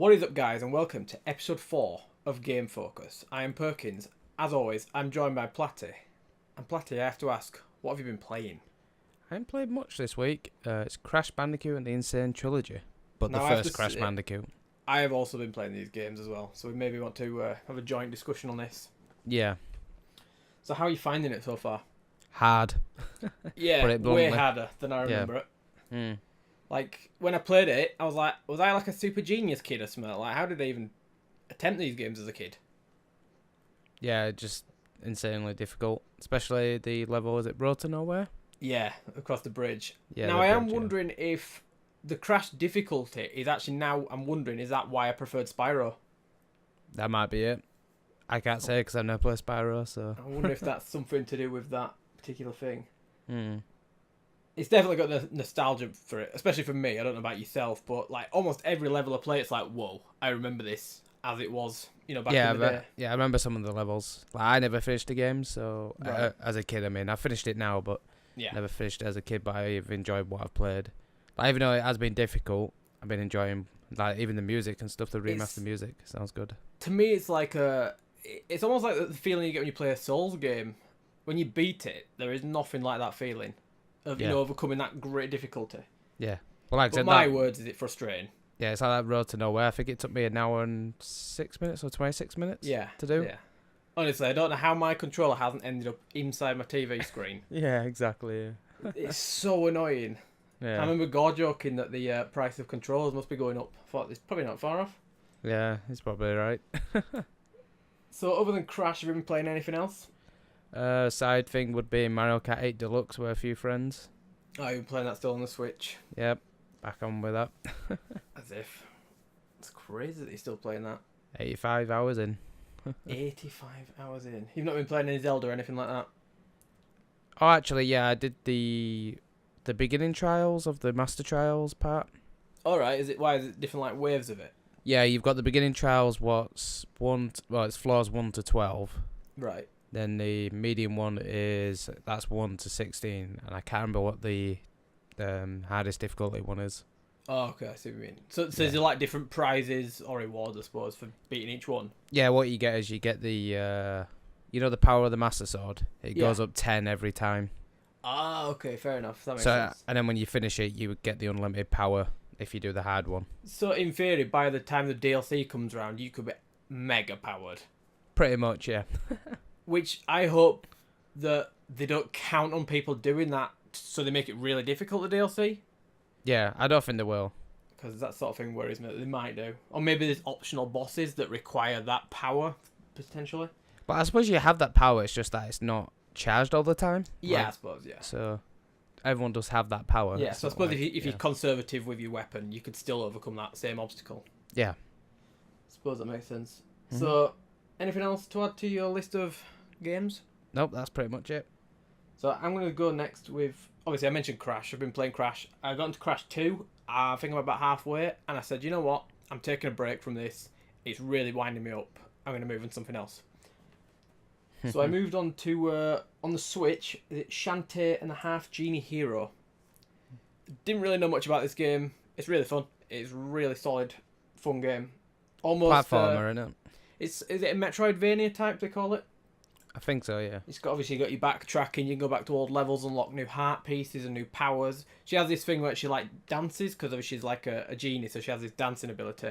What is up, guys, and welcome to episode 4 of Game Focus. I am Perkins. As always, I'm joined by Platty. And Platty, I have to ask, what have you been playing? I haven't played much this week. It's Crash Bandicoot and the Insane Trilogy. But Now, the I have first to Crash say- Bandicoot. I have also been playing these games as well, so we maybe want to have a joint discussion on this. Yeah. So how are you finding it so far? Hard. Yeah, Put it way bluntly. harder than I remember it. Mm. Like, when I played it, I was like, was I like a super genius kid or something? Like, how did I even attempt these games as a kid? Yeah, just insanely difficult. Especially the level, is it Road to Nowhere? Yeah, across the bridge. Yeah. Now, the I am bridge, yeah. wondering if the Crash difficulty is actually now, I'm wondering, is that why I preferred Spyro? That might be it. I can't say because I've never played Spyro, so... I wonder if that's something to do with that particular thing. Mm. It's definitely got the nostalgia for it, especially for me. I don't know about yourself, but like almost every level I play, it's like, whoa, I remember this as it was, back in the day. Yeah, I remember some of the levels. Like, I never finished the game, so... Right. as a kid, I mean. I finished it now, but Yeah. never finished it as a kid, but I've enjoyed what I've played. Like, even though it has been difficult, I've been enjoying, like, even the music and stuff, the remastered music. Sounds good. To me, it's like it's almost like the feeling you get when you play a Souls game. When you beat it, there is nothing like that feeling of Yeah. overcoming that great difficulty. Yeah. Well, like I But said, my that, words, is it frustrating? yeah, it's like that Road to Nowhere. I think it took me an hour and 6 minutes or 26 minutes Yeah. to do. Yeah. Honestly, I don't know how my controller hasn't ended up inside my TV screen. Yeah, exactly. It's so annoying. Yeah. I remember Gore joking that the price of controllers must be going up. I thought it's probably not far off. Yeah, he's probably right. So other than Crash, have you been playing anything else? Side thing would be Mario Kart 8 Deluxe with a few friends. Oh, you've been playing that still on the Switch? Yep, back on with that. As if. It's crazy that you're still playing that. 85 hours in. 85 hours in. You've not been playing any Zelda or anything like that? Oh, actually, yeah, I did the beginning trials of the Master Trials part. Alright, why is it different like waves of it? Yeah, you've got the beginning trials. It's floors 1 to 12. Right. Then the medium one that's 1 to 16, and I can't remember what the hardest difficulty one is. Oh, okay, I see what you mean. So Yeah. is there like different prizes or rewards, I suppose, for beating each one? Yeah, what you get is you get the the power of the Master Sword. It Yeah. goes up 10 every time. Ah, okay, fair enough. That makes So sense. and then when you finish it, you would get the unlimited power if you do the hard one. So in theory, by the time the DLC comes around, you could be mega powered. Pretty much, yeah. Which I hope that they don't count on people doing that, so they make it really difficult, the DLC. Yeah, I don't think they will. Because that sort of thing worries me that they might do. Or maybe there's optional bosses that require that power, potentially. But I suppose you have that power, it's just that it's not charged all the time. Yeah, I Like, suppose, yeah. so everyone does have that power. Yeah, It's so I not suppose like- if you're conservative with your weapon, you could still overcome that same obstacle. Yeah. I suppose that makes sense. Mhm. So, anything else to add to your list of games? Nope, that's pretty much it. So I'm going to go next with... Obviously, I mentioned Crash. I've been playing Crash. I got into Crash 2. I think I'm about halfway. And I said, you know what? I'm taking a break from this. It's really winding me up. I'm going to move on to something else. So I moved on to... on the Switch, is it Shantae and a Half Genie Hero? Didn't really know much about this game. It's really fun. It's really solid, fun game. Almost... Platformer, innit? Is it a Metroidvania type, they call it? I think so, yeah. It's got obviously got your backtracking. You can go back to old levels, unlock new heart pieces and new powers. She has this thing where she like dances because obviously she's like a genie, so she has this dancing ability.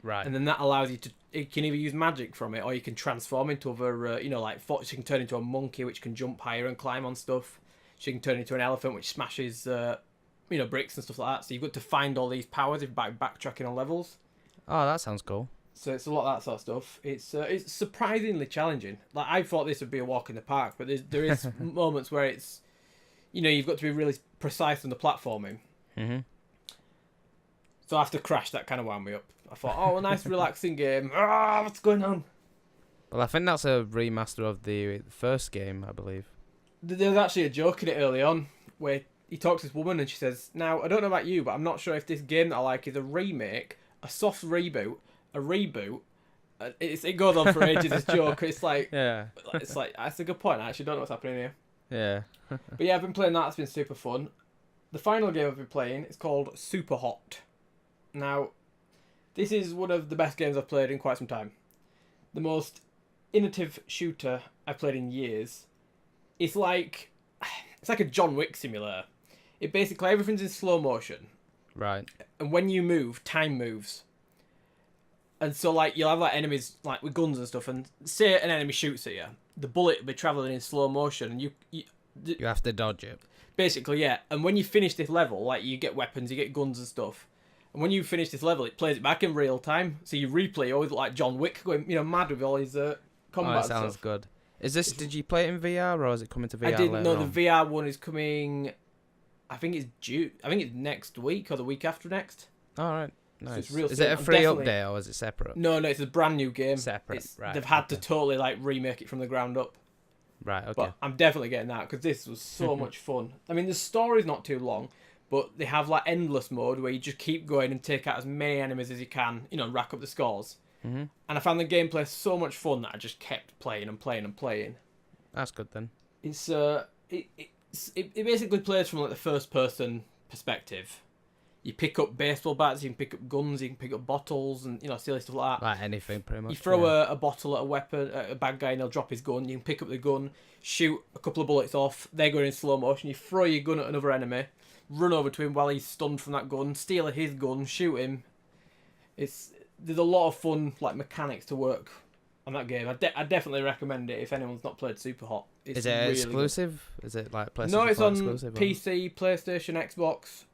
Right. And then that allows you to. You can either use magic from it, or you can transform into other. She can turn into a monkey, which can jump higher and climb on stuff. She can turn into an elephant, which smashes, bricks and stuff like that. So you've got to find all these powers if you're backtracking on levels. Oh, that sounds cool. So it's a lot of that sort of stuff. It's surprisingly challenging. Like I thought this would be a walk in the park, but there is moments where it's, you've got to be really precise on the platforming. Mm-hmm. So after Crash, that kind of wound me up. I thought, oh, a nice relaxing game. Ah, what's going on? Well, I think that's a remaster of the first game, I believe. There's actually a joke in it early on where he talks to this woman and she says, "Now I don't know about you, but I'm not sure if this game that I like is a remake, a soft reboot, a reboot." It goes on for ages. This joke. It's like that's a good point. I actually don't know what's happening here. Yeah. But yeah, I've been playing that. It's been super fun. The final game I've been playing is called Super Hot. Now, This is one of the best games I've played in quite some time. The most innovative shooter I've played in years. It's like a John Wick simulator. It basically, everything's in slow motion. Right. And when you move, time moves. And so, like, you'll have, like, enemies, like, with guns and stuff, and say an enemy shoots at you, the bullet will be travelling in slow motion, and You have to dodge it. basically, yeah. And when you finish this level, like, you get weapons, you get guns and stuff. And when you finish this level, it plays it back in real time. So you replay, you always look like John Wick going, mad with all his combat Oh, and it sounds stuff. good. Did you play it in VR or is it coming to VR I didn't later know on? the VR one is coming. I think it's due. I think it's next week or the week after next. All right. Nice. it's real Is soon. it a I'm free definitely- update or is it separate? No, it's a brand new game. Separate, right. They've had to okay. totally like remake it from the ground up. Right, okay. But I'm definitely getting that because this was so much fun. I mean, the story's not too long, but they have like endless mode where you just keep going and take out as many enemies as you can, rack up the scores. Mm-hmm. And I found the gameplay so much fun that I just kept playing and playing and playing. That's good then. It's it basically plays from like the first person perspective. You pick up baseball bats, you can pick up guns, you can pick up bottles, and silly stuff like that. Like anything, pretty much. You throw a bottle at a bad guy, and he'll drop his gun. You can pick up the gun, shoot a couple of bullets off. They're going in slow motion. You throw your gun at another enemy, run over to him while he's stunned from that gun, steal his gun, shoot him. There's a lot of fun like mechanics to work on that game. I definitely recommend it if anyone's not played Superhot. Is it really exclusive? Good. Is it like PlayStation? No, it's 4 on exclusive, PC, PlayStation, Xbox.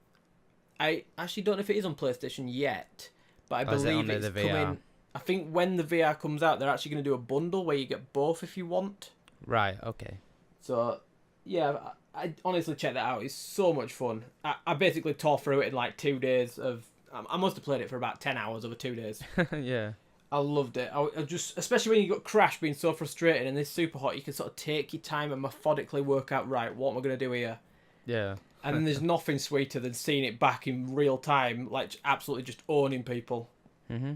I actually don't know if it is on PlayStation yet, but I believe it's coming. I think when the VR comes out, they're actually going to do a bundle where you get both if you want. Right. Okay. So, yeah, I honestly check that out. It's so much fun. I basically tore through it in like 2 days of. I must have played it for about 10 hours over 2 days. Yeah. I loved it. I just, especially when you got Crash being so frustrating, and this Superhot, you can sort of take your time and methodically work out, right, what am I going to do here? Yeah. And there's nothing sweeter than seeing it back in real time, like absolutely just owning people. Mm-hmm.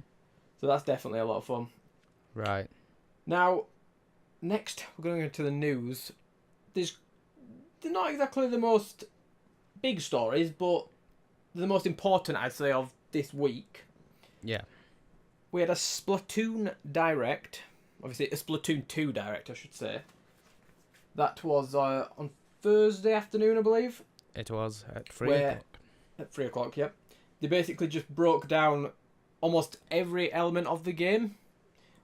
So that's definitely a lot of fun. Right. Now, next we're going to go to the news. They're not exactly the most big stories, but they're the most important, I'd say, of this week. Yeah. We had a Splatoon Direct. Obviously, a Splatoon 2 Direct, I should say. That was on Thursday afternoon, I believe. It was at 3 o'clock. At 3 o'clock, yep. They basically just broke down almost every element of the game.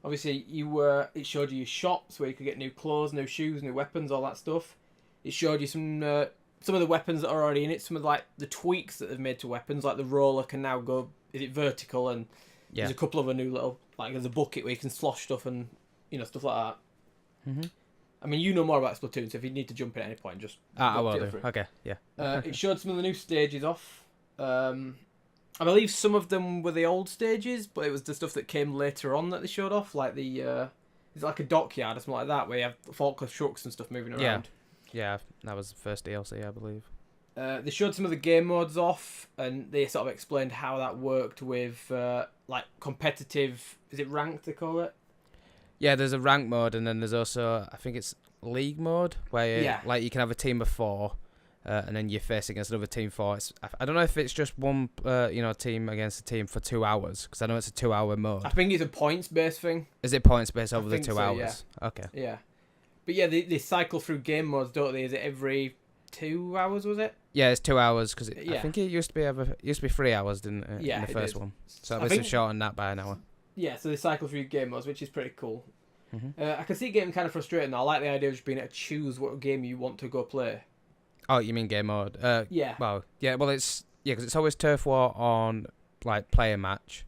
Obviously, it showed you shops where you could get new clothes, new shoes, new weapons, all that stuff. It showed you some of the weapons that are already in it, some of like the tweaks that they've made to weapons, like the roller can now go, is it vertical, and there's a couple of a new little, like there's a bucket where you can slosh stuff and, stuff like that. Mm-hmm. I mean, you know more about Splatoon, so if you need to jump in at any point, just... I will do. Okay, yeah. It showed some of the new stages off. I believe some of them were the old stages, but it was the stuff that came later on that they showed off, like the... it's like a dockyard or something like that, where you have forklift trucks and stuff moving around. Yeah, that was the first DLC, I believe. They showed some of the game modes off, and they sort of explained how that worked with, like, competitive... Is it ranked, they call it? Yeah, there's a rank mode, and then there's also, I think it's league mode, where you can have a team of 4, and then you're facing against another team 4. I don't know if it's just one, team against a team for 2 hours, because I know it's a 2-hour mode. I think it's a points-based thing. Is it points based over the 2 so, hours? Yeah. Okay. Yeah. But yeah, they cycle through game modes, don't they? Is it every 2 hours, was it? Yeah, it's 2 hours, because I Yeah. think it used to be 3 hours, didn't it? Yeah, in the it first did. one. So I obviously think- shortened that by an hour. Yeah, so they cycle through game modes, which is pretty cool. Mm-hmm. I can see it getting kind of frustrating. I like the idea of just being able to choose what game you want to go play. Oh, you mean game mode? Yeah. Well, because it's always turf war on like player match,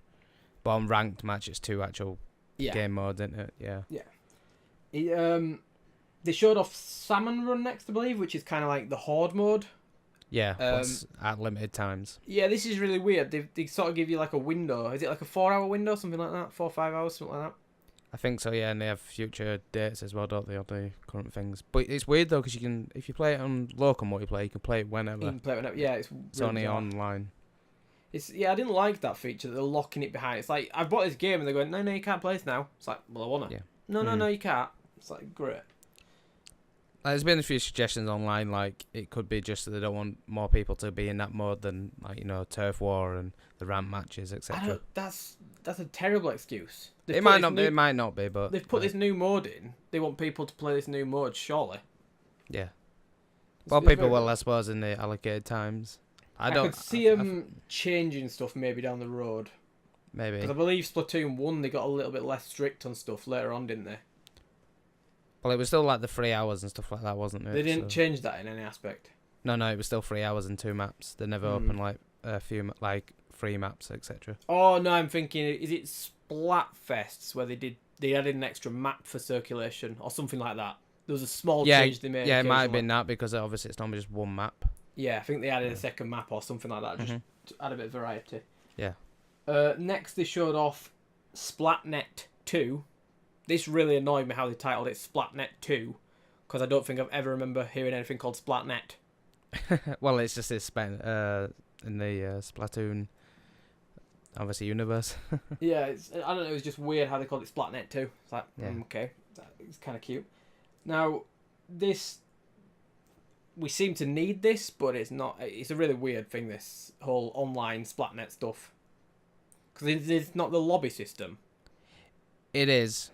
but on ranked match it's 2 actual Yeah. game modes, isn't it? Yeah. They showed off Salmon Run next, I believe, which is kind of like the Horde mode. Yeah, plus at limited times. Yeah, this is really weird. They sort of give you like a window. Is it like a 4-hour window, something like that? 4 or 5 hours, something like that? I think so, yeah, and they have future dates as well, don't they, on the current things. But it's weird though, because if you play it on local multiplayer, you can play it whenever. You can play it whenever. Yeah, It's really only bizarre. online. I didn't like that feature that they're locking it behind. It's like, I bought this game and they're going, no, you can't play this now. It's like, well, I want to. Yeah. No, you can't. It's like, great. There's been a few suggestions online, like it could be just that they don't want more people to be in that mode than, like, turf war and the ramp matches, etc. That's a terrible excuse. It might not be, but they've put this new mode in. They want people to play this new mode, surely. Yeah. Well, people will, I suppose, in the allocated times. I could see them changing stuff maybe down the road. Maybe. Because I believe Splatoon 1, they got a little bit less strict on stuff later on, didn't they? Well, it was still like the 3 hours and stuff like that, wasn't it? They didn't change that in any aspect. No, it was still 3 hours and 2 maps. They never opened like a few like 3 maps, etc. Oh no, I'm thinking, is it Splatfests where they added an extra map for circulation or something like that? There was a small change they made. Yeah, it might have been that because obviously it's normally just one map. Yeah, I think they added a second map or something like that, just to add a bit of variety. Yeah. Next, they showed off Splatnet 2. This really annoyed me how they titled it Splatnet 2, because I don't think I've ever remember hearing anything called Splatnet. Well, it's just this in the Splatoon, obviously, universe. Yeah, I don't know, it was just weird how they called it Splatnet 2. It's like, okay, it's kind of cute. Now, we seem to need this, but it's not. It's a really weird thing, this whole online Splatnet stuff. Because it's not the lobby system. It is.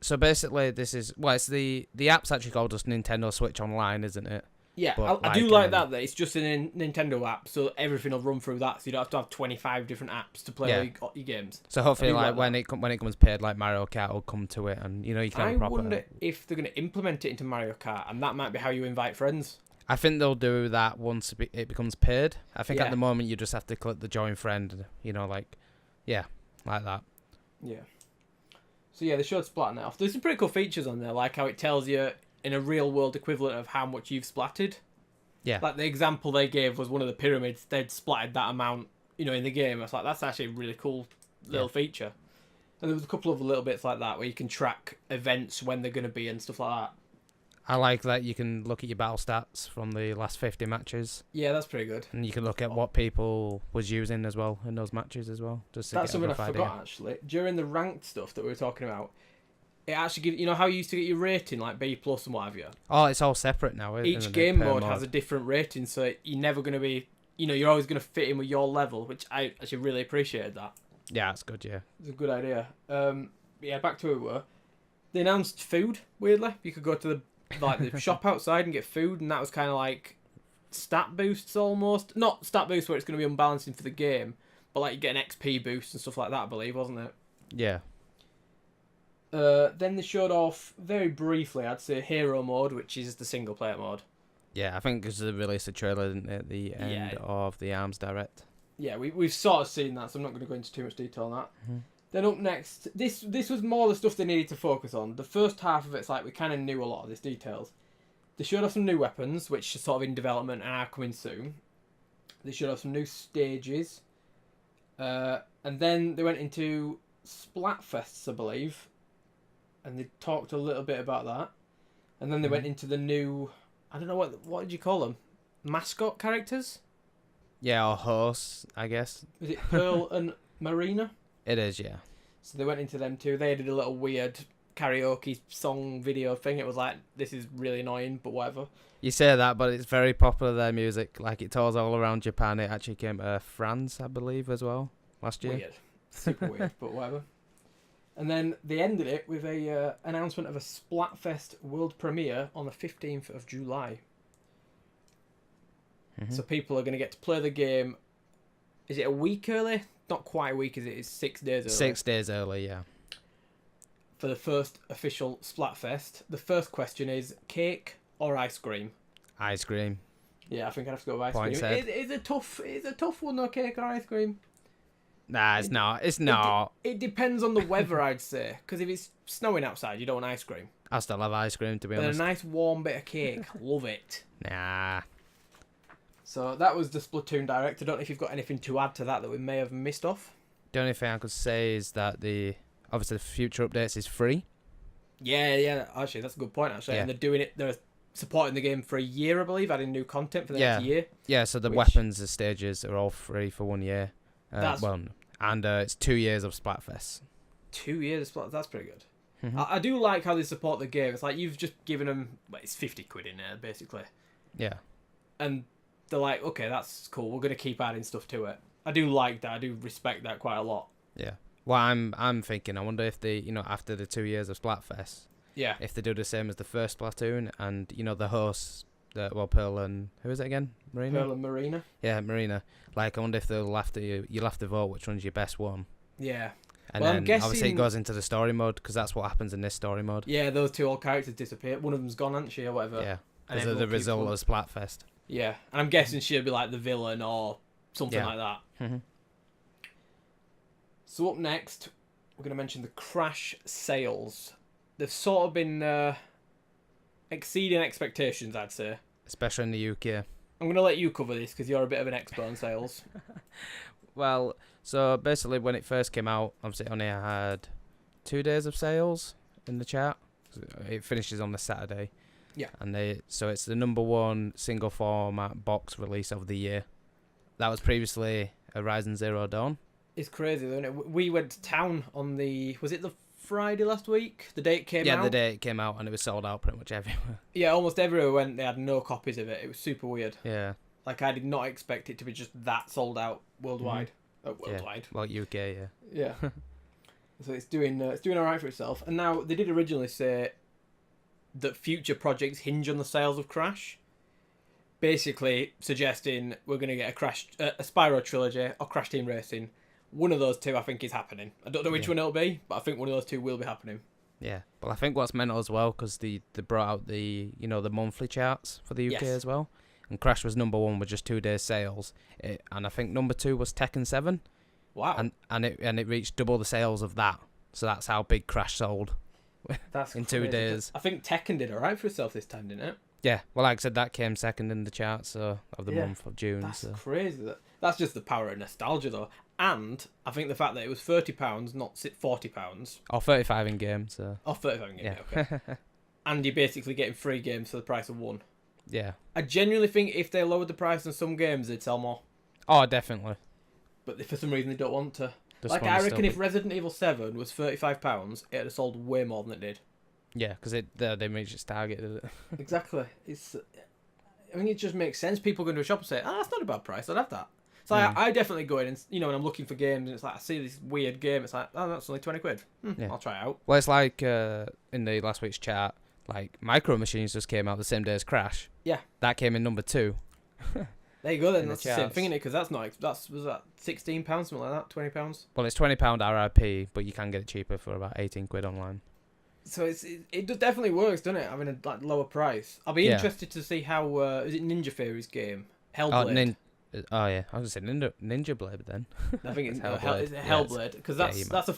So basically, it's the app's actually called just Nintendo Switch Online, isn't it? Yeah, I do like that it's just a Nintendo app, so everything will run through that, so you don't have to have 25 different apps to play your games. So hopefully, like when it comes paid, like Mario Kart will come to it, and you can have a proper... I wonder if they're going to implement it into Mario Kart, and that might be how you invite friends. I think they'll do that once it becomes paid. I think at the moment you just have to click the join friend, like that. Yeah. So yeah, they showed Splatnet off. There's some pretty cool features on there, like how it tells you in a real world equivalent of how much you've splatted. Yeah. Like the example they gave was one of the pyramids. They'd splatted that amount, in the game. I was like, that's actually a really cool little feature. And there was a couple of little bits like that where you can track events, when they're going to be and stuff like that. I like that you can look at your battle stats from the last 50 matches. Yeah, that's pretty good. And you can look at what people was using as well in those matches as well. Just to that's get something a I rough forgot, idea. actually. During the ranked stuff that we were talking about, it actually gives... how you used to get your rating, like B+ and what have you? Oh, it's all separate now, isn't it? Each game mode has a different rating, so you're never going to be... you're always going to fit in with your level, which I actually really appreciated that. Yeah, that's good, yeah. It's a good idea. Back to where we were. They announced food, weirdly. You could go to the shop outside and get food, and that was kind of like stat boosts almost. Not stat boosts where it's going to be unbalancing for the game, but like you get an XP boost and stuff like that, I believe, wasn't it? Yeah. Then they showed off, very briefly, I'd say, Hero Mode, which is the single player mode. Yeah, I think because they released a trailer, didn't they, at the end of the ARMS Direct. Yeah, we've sort of seen that, so I'm not going to go into too much detail on that. Mm-hmm. Then up next, this was more the stuff they needed to focus on. The first half of it's like we kind of knew a lot of these details. They showed off some new weapons, which are sort of in development and are coming soon. They showed off some new stages. And then they went into Splatfests, I believe. And they talked a little bit about that. And then they went into the new... I don't know, what did you call them? Mascot characters? Yeah, or hosts, I guess. Is it Pearl and Marina? It is, yeah. So they went into them too. They did a little weird karaoke song video thing. It was like, this is really annoying, but whatever. You say that, but it's very popular, their music. Like, it tours all around Japan. It actually came to France, I believe, as well, last year. Weird. Super weird, but whatever. And then they ended it with a announcement of a Splatfest world premiere on the 15th of July. Mm-hmm. So people are going to get to play the game. Is it a week early? Not quite a week, is it? It's 6 days early. 6 days early, yeah. For the first official Splatfest. The first question is cake or ice cream? Ice cream. Yeah, I think I'd have to go with ice Point cream. It's a tough one though, cake or ice cream. Nah, it's not. It's not. It depends on the weather, I'd say. Because if it's snowing outside, you don't want ice cream. I still love ice cream, to be but honest. A nice warm bit of cake. Love it. Nah. So that was the Splatoon Direct. I don't know if you've got anything to add to that we may have missed off. The only thing I could say is that obviously the future updates is free. Yeah. Actually, that's a good point, actually. Yeah. And they're supporting the game for a year, I believe, adding new content for the next year. Yeah, so the weapons, the stages are all free for 1 year. And it's 2 years of Splatfest. 2 years of Splatfest, that's pretty good. I do like how they support the game. It's like you've just given them, well, it's 50 quid in there, basically. Yeah. And they're like, okay, that's cool. We're going to keep adding stuff to it. I do like that. I do respect that quite a lot. Yeah. Well, I'm thinking, I wonder if they, after the 2 years of Splatfest, if they do the same as the first Splatoon, and, the hosts, Pearl and, who is it again? Marina? Pearl and Marina. Yeah, Marina. Like, I wonder if they'll have to, you'll have to vote which one's your best one. Yeah. And well, then, I'm guessing, obviously, it goes into the story mode, because that's what happens in this story mode. Yeah, those two old characters disappear. One of them's gone, hasn't she, or whatever? Yeah, because of the result of Splatfest. Yeah, and I'm guessing she'll be like the villain or something like that. Mm-hmm. So up next, we're going to mention the Crash sales. They've sort of been exceeding expectations, I'd say. Especially in the UK. I'm going to let you cover this because you're a bit of an expert on sales. Well, so basically when it first came out, obviously it only had 2 days of sales in the chart. It finishes on the Saturday. Yeah. And so it's the #1 single format box release of the year. That was previously Horizon Zero Dawn. It's crazy, isn't it? We went to town on was it the Friday last week? The day it came out? Yeah, the day it came out, and it was sold out pretty much everywhere. Yeah, almost everywhere went, they had no copies of it. It was super weird. Yeah. Like, I did not expect it to be just that sold out worldwide. Worldwide. Yeah. Well, UK, yeah. Yeah. So it's doing alright for itself. And now, they did originally say that future projects hinge on the sales of Crash. Basically suggesting we're going to get a Spyro trilogy or Crash Team Racing. One of those two, I think, is happening. I don't know which one it'll be, but I think one of those two will be happening. Yeah, well, I think what's mental as well, because they brought out the the monthly charts for the UK as well, and Crash was #1 with just 2 days sales, and I think #2 was Tekken 7. Wow. And it reached double the sales of that, so that's how big Crash sold. That's in crazy. 2 days. I think Tekken did alright for itself this time, didn't it? Yeah, well, like I said, that came second in the charts of the month of June. That's crazy. That's just the power of nostalgia, though. And I think the fact that it was £30, not £40. Or 35 in game, so. Or 35 in game, okay. And you're basically getting free games for the price of one. Yeah. I genuinely think if they lowered the price on some games, they'd sell more. Oh, definitely. But for some reason, they don't want to. Like, I reckon if Resident Evil 7 was £35, it'd have sold way more than it did. Yeah, because they reached its target, did it? Exactly. I mean, it just makes sense. People go into a shop and say, that's not a bad price, I'd have that. So I definitely go in and, when I'm looking for games, and it's like, I see this weird game, it's like, that's only 20 quid. I'll try it out. Well, it's like, in the last week's chart, like, Micro Machines just came out the same day as Crash. Yeah. That came in #2. There you go then, that's the same thing, isn't it? Because was that £16, something like that, £20? Well, it's £20 RIP, but you can get it cheaper for about 18 quid online. So it definitely works, doesn't it? Having a lower price. I'll be interested to see how is it Ninja Theory's game Hellblade? Oh yeah, I was gonna say Ninja Blade then. I think it's Hellblade because that's a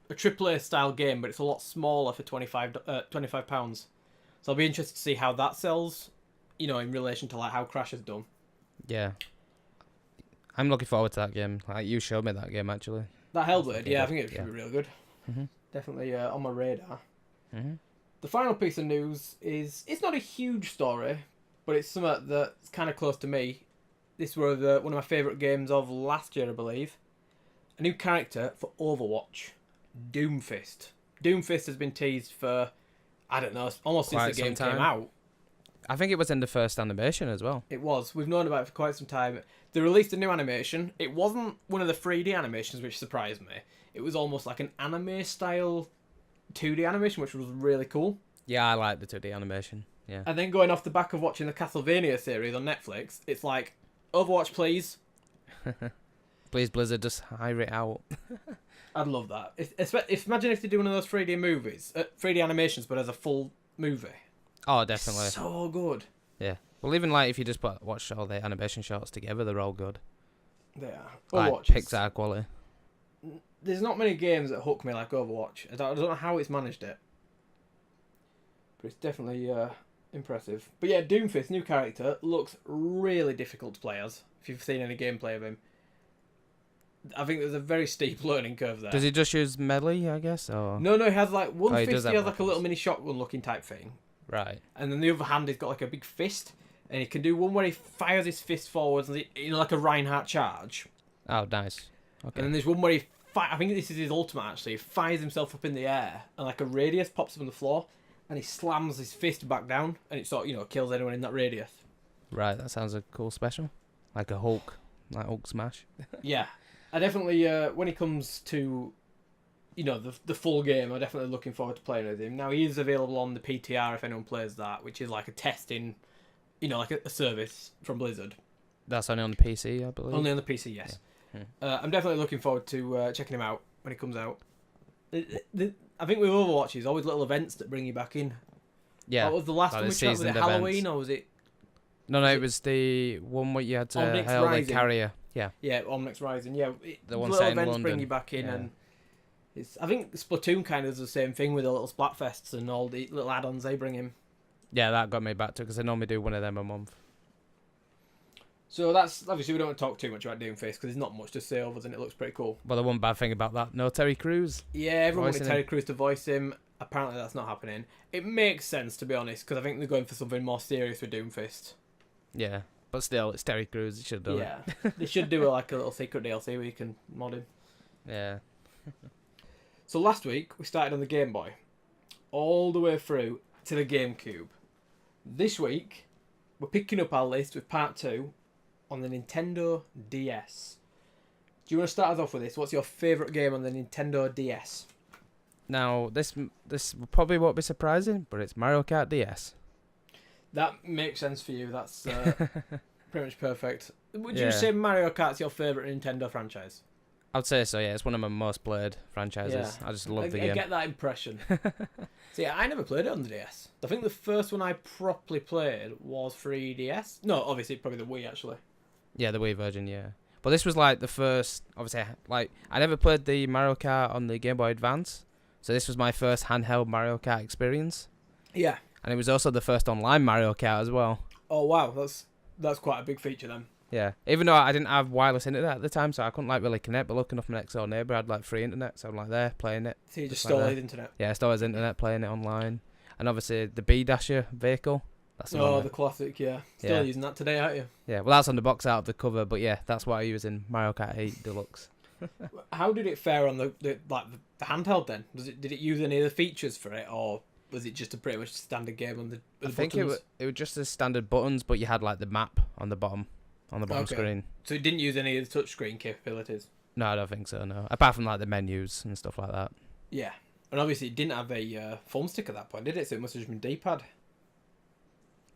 AAA style game, but it's a lot smaller for £25. So I'll be interested to see how that sells, in relation to like how Crash has done. Yeah, I'm looking forward to that game. Like you showed me that game actually. That Hellblade, I think it should be real good. Mm-hmm. Definitely on my radar. Mm-hmm. The final piece of news is, it's not a huge story, but it's something that's kind of close to me. This was one of my favourite games of last year, I believe. A new character for Overwatch, Doomfist. Doomfist has been teased for, I don't know, almost since the game came out. I think it was in the first animation as well. It was. We've known about it for quite some time. They released a new animation. It wasn't one of the 3D animations, which surprised me. It was almost like an anime-style 2D animation, which was really cool. Yeah, I like the 2D animation. Yeah. And then going off the back of watching the Castlevania series on Netflix, it's like, Overwatch, please. Please, Blizzard, just hire it out. I'd love that. Imagine if they do one of those 3D movies, 3D animations, but as a full movie. Oh, definitely. So good. Yeah. Well, even like if you just watch all the animation shots together, they're all good. They are. Overwatch. Like Pixar quality. There's not many games that hook me like Overwatch. I don't know how it's managed it. But it's definitely impressive. But yeah, Doomfist, new character, looks really difficult to play as, if you've seen any gameplay of him. I think there's a very steep learning curve there. Does he just use melee, I guess? Or? No, he has like one fist, he has like weapons. a little mini shotgun looking type thing. Right. And then the other hand, he's got like a big fist. And he can do one where he fires his fist forwards, like a Reinhardt charge. Oh, nice. Okay. And then there's one where he I think this is his ultimate actually. He fires himself up in the air and like a radius pops up on the floor and he slams his fist back down and it sort of, kills anyone in that radius. Right, that sounds a cool special. Like a Hulk smash. Yeah. I definitely, when it comes to, the full game, I'm definitely looking forward to playing with him. Now, he is available on the PTR if anyone plays that, which is like a testing, like a service from Blizzard. That's only on the PC, I believe. Only on the PC, yes. Yeah. I'm definitely looking forward to checking him out when it comes out. I think with Overwatch, there's always little events that bring you back in. Yeah. What was the last one we tried? Was it Halloween or was it... No, it was the one where you had to hail the carrier. Yeah. Yeah, Omnics Rising. Yeah, the one little set in events London. bring you back in, and I think Splatoon kind of does the same thing with the little Splatfests and all the little add-ons they bring in. Yeah, that got me back to it because I normally do one of them a month. So that's obviously we don't want to talk too much about Doomfist because there's not much to say other than it looks pretty cool. Well, the one bad thing about that, no Terry Crews. Yeah, everyone wanted Terry Crews to voice him. Apparently, that's not happening. It makes sense to be honest because I think they're going for something more serious with Doomfist. Yeah. But still, it's Terry Crews. He should do it. Yeah, they should do a little secret DLC where you can mod him. Yeah. So last week we started on the Game Boy, all the way through to the GameCube. This week we're picking up our list with part 2 on the Nintendo DS. Do you want to start us off with this? What's your favourite game on the Nintendo DS? Now this probably won't be surprising, but it's Mario Kart DS. That makes sense for you. That's pretty much perfect. Would you say Mario Kart's your favourite Nintendo franchise? I'd say so, yeah. It's one of my most played franchises. Yeah. I just love the game. I get that impression. See, I never played it on the DS. I think the first one I properly played was 3DS. No, obviously, probably the Wii, actually. Yeah, the Wii version, yeah. But this was like the first, obviously, like, I never played the Mario Kart on the Game Boy Advance. So this was my first handheld Mario Kart experience. Yeah. And it was also the first online Mario Kart as well. Oh, wow. That's quite a big feature then. Yeah. Even though I didn't have wireless internet at the time, so I couldn't like really connect, but looking up my next door neighbour had like free internet, so I'm like there playing it. So you just stole his internet? Yeah, I stole his internet, playing it online. And obviously the B-Dasher vehicle. That's the classic, yeah. Still using that today, aren't you? Yeah, well that's on the box out of the cover, but yeah, that's what I use in Mario Kart 8 Deluxe. How did it fare on the handheld then? Did it use any of the features for it, or was it just a pretty much standard game on the I think it was just the standard buttons, but you had like the map on the bottom screen. So it didn't use any of the touchscreen capabilities? No, I don't think so, no. Apart from like the menus and stuff like that. Yeah. And obviously it didn't have a foam stick at that point, did it? So it must have just been D-pad.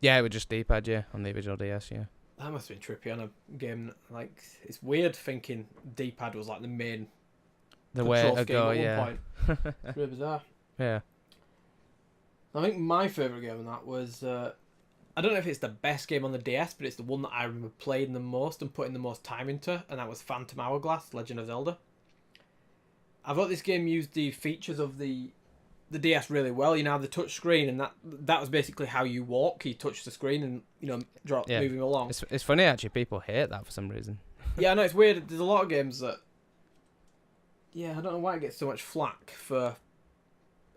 Yeah, it was just D-pad, yeah, on the original DS, yeah. That must have been trippy on a game. Like, it's weird thinking D-pad was like the main way to go, at one point. It's really bizarre. Yeah. I think my favourite game on that was... I don't know if it's the best game on the DS, but it's the one that I remember playing the most and putting the most time into, and that was Phantom Hourglass, Legend of Zelda. I thought this game used the features of the DS really well. You know, the touch screen, and that was basically how you walk. You touch the screen and, moving along. It's funny, actually. People hate that for some reason. Yeah, I know, it's weird. There's a lot of games that... Yeah, I don't know why it gets so much flack for...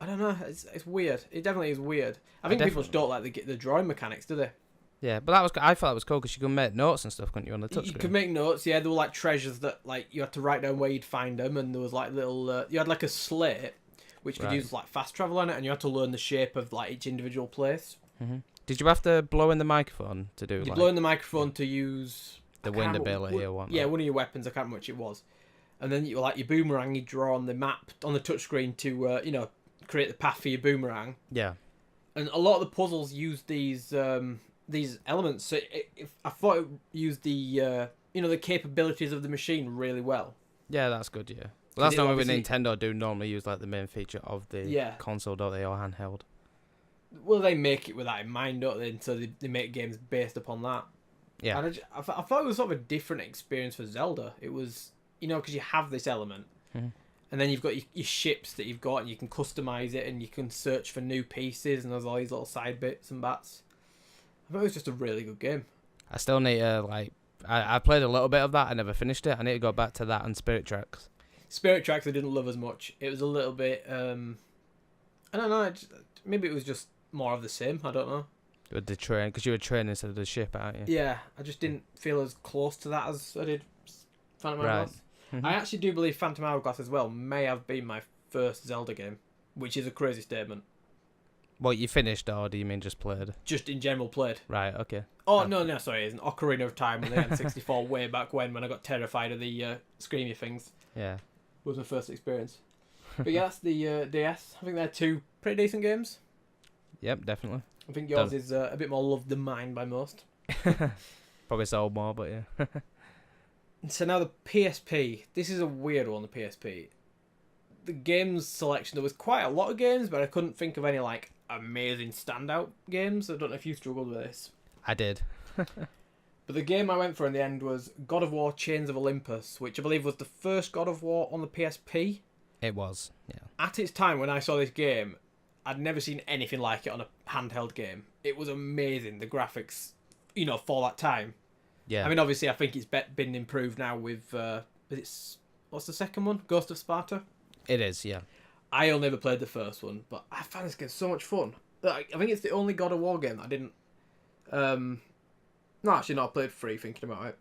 I don't know. It's weird. It definitely is weird. I think people just don't like the drawing mechanics, do they? Yeah, but I thought that was cool because you could make notes and stuff, couldn't you, on the touchscreen? You could make notes. Yeah, there were like treasures that like you had to write down where you'd find them, and there was like little. You had like a slate which could use like fast travel on it, and you had to learn the shape of like each individual place. Mm-hmm. Did you have to blow in the microphone to do? You blow in the microphone to use the wind ability or what? Yeah, one of your weapons. I can't remember which it was. And then you like your boomerang. You draw on the map on the touchscreen to create the path for your boomerang. Yeah. And a lot of the puzzles use these elements. So I thought it used the the capabilities of the machine really well. Yeah, that's good. Yeah. Well, that's not what Nintendo do normally use like the main feature of the console, don't they, or handheld? Well, they make it with that in mind, don't they? And so they make games based upon that. Yeah. And I thought it was sort of a different experience for Zelda. It was because you have this element. Mm-hmm. And then you've got your ships that you've got, and you can customize it, and you can search for new pieces, and there's all these little side bits and bats. I thought it was just a really good game. I still need to, I played a little bit of that, I never finished it. I need to go back to that and Spirit Tracks. Spirit Tracks I didn't love as much. It was a little bit, I don't know, maybe it was just more of the same, I don't know. With the train, because you were training instead of the ship, aren't you? Yeah, I just didn't feel as close to that as I did Phantom Hourglass. Mm-hmm. I actually do believe Phantom Hourglass as well may have been my first Zelda game, which is a crazy statement. What, you finished, or do you mean just played? Just in general played. Right, okay. Oh, no, sorry, it isn't. Ocarina of Time on the N64 way back when I got terrified of the screamy things. Yeah. Was my first experience. But yeah, that's the DS. I think they're two pretty decent games. Yep, definitely. I think yours is a bit more loved than mine by most. Probably sold more, but yeah. So now the PSP. This is a weird one, the PSP. The games selection, there was quite a lot of games, but I couldn't think of any like amazing standout games. I don't know if you struggled with this. I did. But the game I went for in the end was God of War Chains of Olympus, which I believe was the first God of War on the PSP. It was, yeah. At its time when I saw this game, I'd never seen anything like it on a handheld game. It was amazing, the graphics, for that time. Yeah. I mean, obviously, I think it's been improved now with, what's the second one? Ghost of Sparta? It is, yeah. I only ever played the first one, but I found this game so much fun. I think it's the only God of War game that I didn't... No, actually, no, I played 3 thinking about it.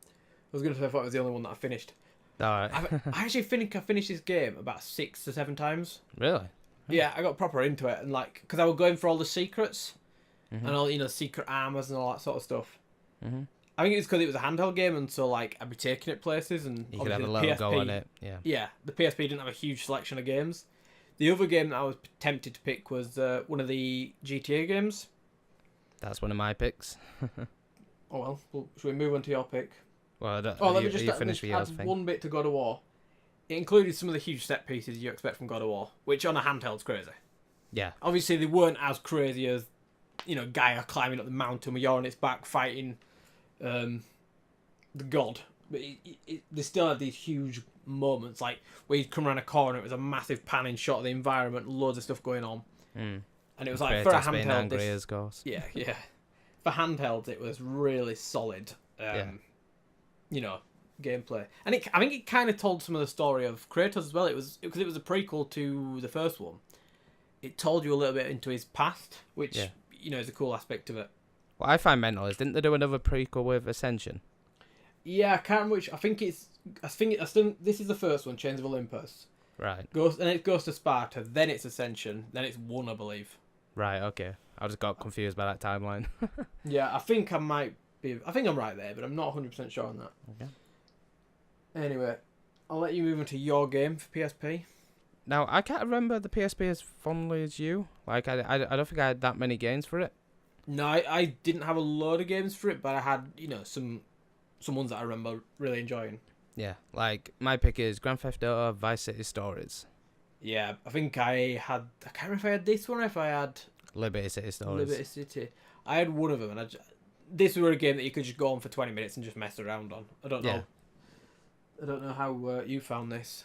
I was going to say I thought it was the only one that I finished. Alright. I actually think I finished this game about 6 to 7 times. Really? Yeah, I got proper into it, and because I was going for all the secrets, Mm-hmm. and all, secret armors and all that sort of stuff. Mm-hmm. I think it's because it was a handheld game, and so, I'd be taking it places, and You could have a the little PSP, go on it, yeah. Yeah, the PSP didn't have a huge selection of games. The other game that I was tempted to pick was one of the GTA games. That's one of my picks. Oh, well, should we move on to your pick? Well, I don't, Let me are just you finished with yours add thing? one bit to God of War. It included some of the huge set pieces you expect from God of War, which on a handheld's crazy. Yeah. Obviously, they weren't as crazy as, Gaia climbing up the mountain with you're on its back fighting the god. But they still had these huge moments, like where you'd come around a corner, it was a massive panning shot of the environment, loads of stuff going on. Mm. And it was like, for a Kratos being handheld... angry as course. Yeah. For handhelds, it was really solid, gameplay. And I think it kind of told some of the story of Kratos as well. It was because it was a prequel to the first one. It told you a little bit into his past, which, is a cool aspect of it. What I find mental is, didn't they do another prequel with Ascension? Yeah, I can't remember which. I think this is the first one, Chains of Olympus. Right. It goes to Sparta, then it's Ascension, then it's 1, I believe. Right, okay. I just got confused by that timeline. Yeah, I think I'm right there, but I'm not 100% sure on that. Okay. Anyway, I'll let you move into your game for PSP. Now, I can't remember the PSP as fondly as you. I don't think I had that many games for it. No, I didn't have a load of games for it, but I had, some ones that I remember really enjoying. Yeah, my pick is Grand Theft Auto Vice City Stories. Yeah, I think I can't remember if I had this one or if I had... Liberty City Stories. Liberty City. I had one of them, and this was a game that you could just go on for 20 minutes and just mess around on. I don't know. Yeah. I don't know how you found this.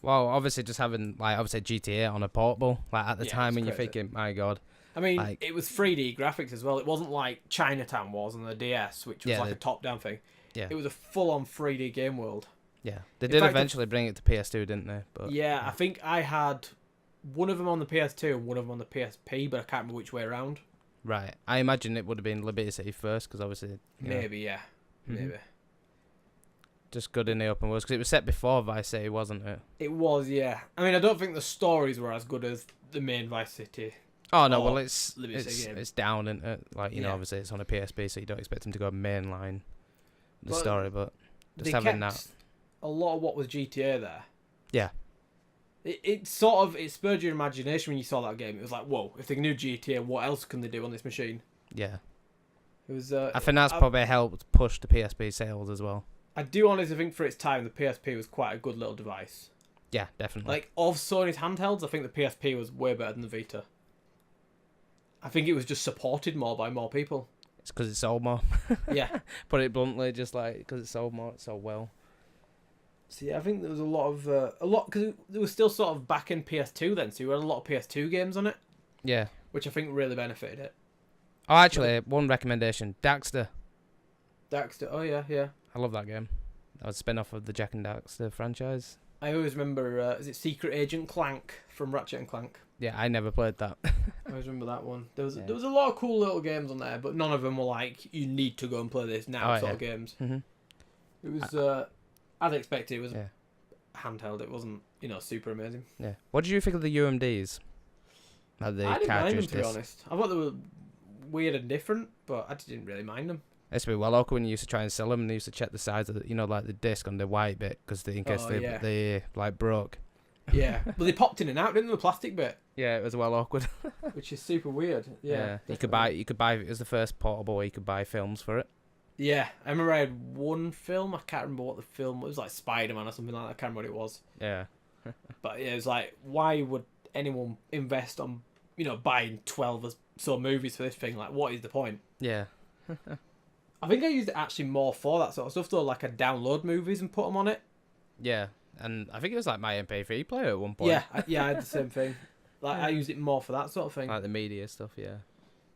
Well, obviously just having, GTA on a portable, at the time when you're thinking, my God. I mean, it was 3D graphics as well. It wasn't like Chinatown was on the DS, which was a top-down thing. Yeah. It was a full-on 3D game world. Yeah. They did eventually bring it to PS2, didn't they? But yeah, I think I had one of them on the PS2 and one of them on the PSP, but I can't remember which way around. Right. I imagine it would have been Liberty City first, because obviously... Maybe, yeah. Mm-hmm. Maybe. Just good in the open world, because it was set before Vice City, wasn't it? It was, yeah. I mean, I don't think the stories were as good as the main Vice City. Oh, no, well, it's down, isn't it? Obviously it's on a PSP, so you don't expect them to go mainline the story, but just having that... a lot of what was GTA there. Yeah. It spurred your imagination when you saw that game. It was like, whoa, if they can do GTA, what else can they do on this machine? Yeah. It was. I think that's probably helped push the PSP sales as well. I do honestly think for its time, the PSP was quite a good little device. Yeah, definitely. Of Sony's handhelds, I think the PSP was way better than the Vita. I think it was just supported more by more people. It's because it sold more. Yeah. Put it bluntly, just because it sold more, it sold well. See, I think there was a lot because there was still sort of back in PS2 then, so you had a lot of PS2 games on it. Yeah. Which I think really benefited it. Oh, actually, one recommendation, Daxter. Daxter, oh yeah. I love that game. That was a spin-off of the Jak and Daxter franchise. I always remember, is it Secret Agent Clank from Ratchet and Clank? Yeah, I never played that. I always remember that one. There was a lot of cool little games on there, but none of them were like, you need to go and play this now of games. Mm-hmm. It was... as expected, it was handheld. It wasn't, super amazing. Yeah. What did you think of the UMDs? I didn't mind them, to be honest. I thought they were weird and different, but I didn't really mind them. It's been well awkward when you used to try and sell them, and they used to check the size of the, like the disc on the white bit, because in case they like broke. Yeah, well, they popped in and out, didn't they, the plastic bit? Yeah, it was well awkward. Which is super weird. Yeah. You could buy. It was the first portable where you could buy films for it. Yeah, I remember I had one film. I can't remember what the film was. It was like Spider-Man or something like that. I can't remember what it was. Yeah. But yeah, it was like, why would anyone invest on, buying 12 or so movies for this thing? Like, what is the point? Yeah. I think I used it actually more for that sort of stuff, though. Like, I'd download movies and put them on it. Yeah, and I think it was like my MP3 player at one point. Yeah, I had the same thing. Like, I used it more for that sort of thing. Like the media stuff, yeah.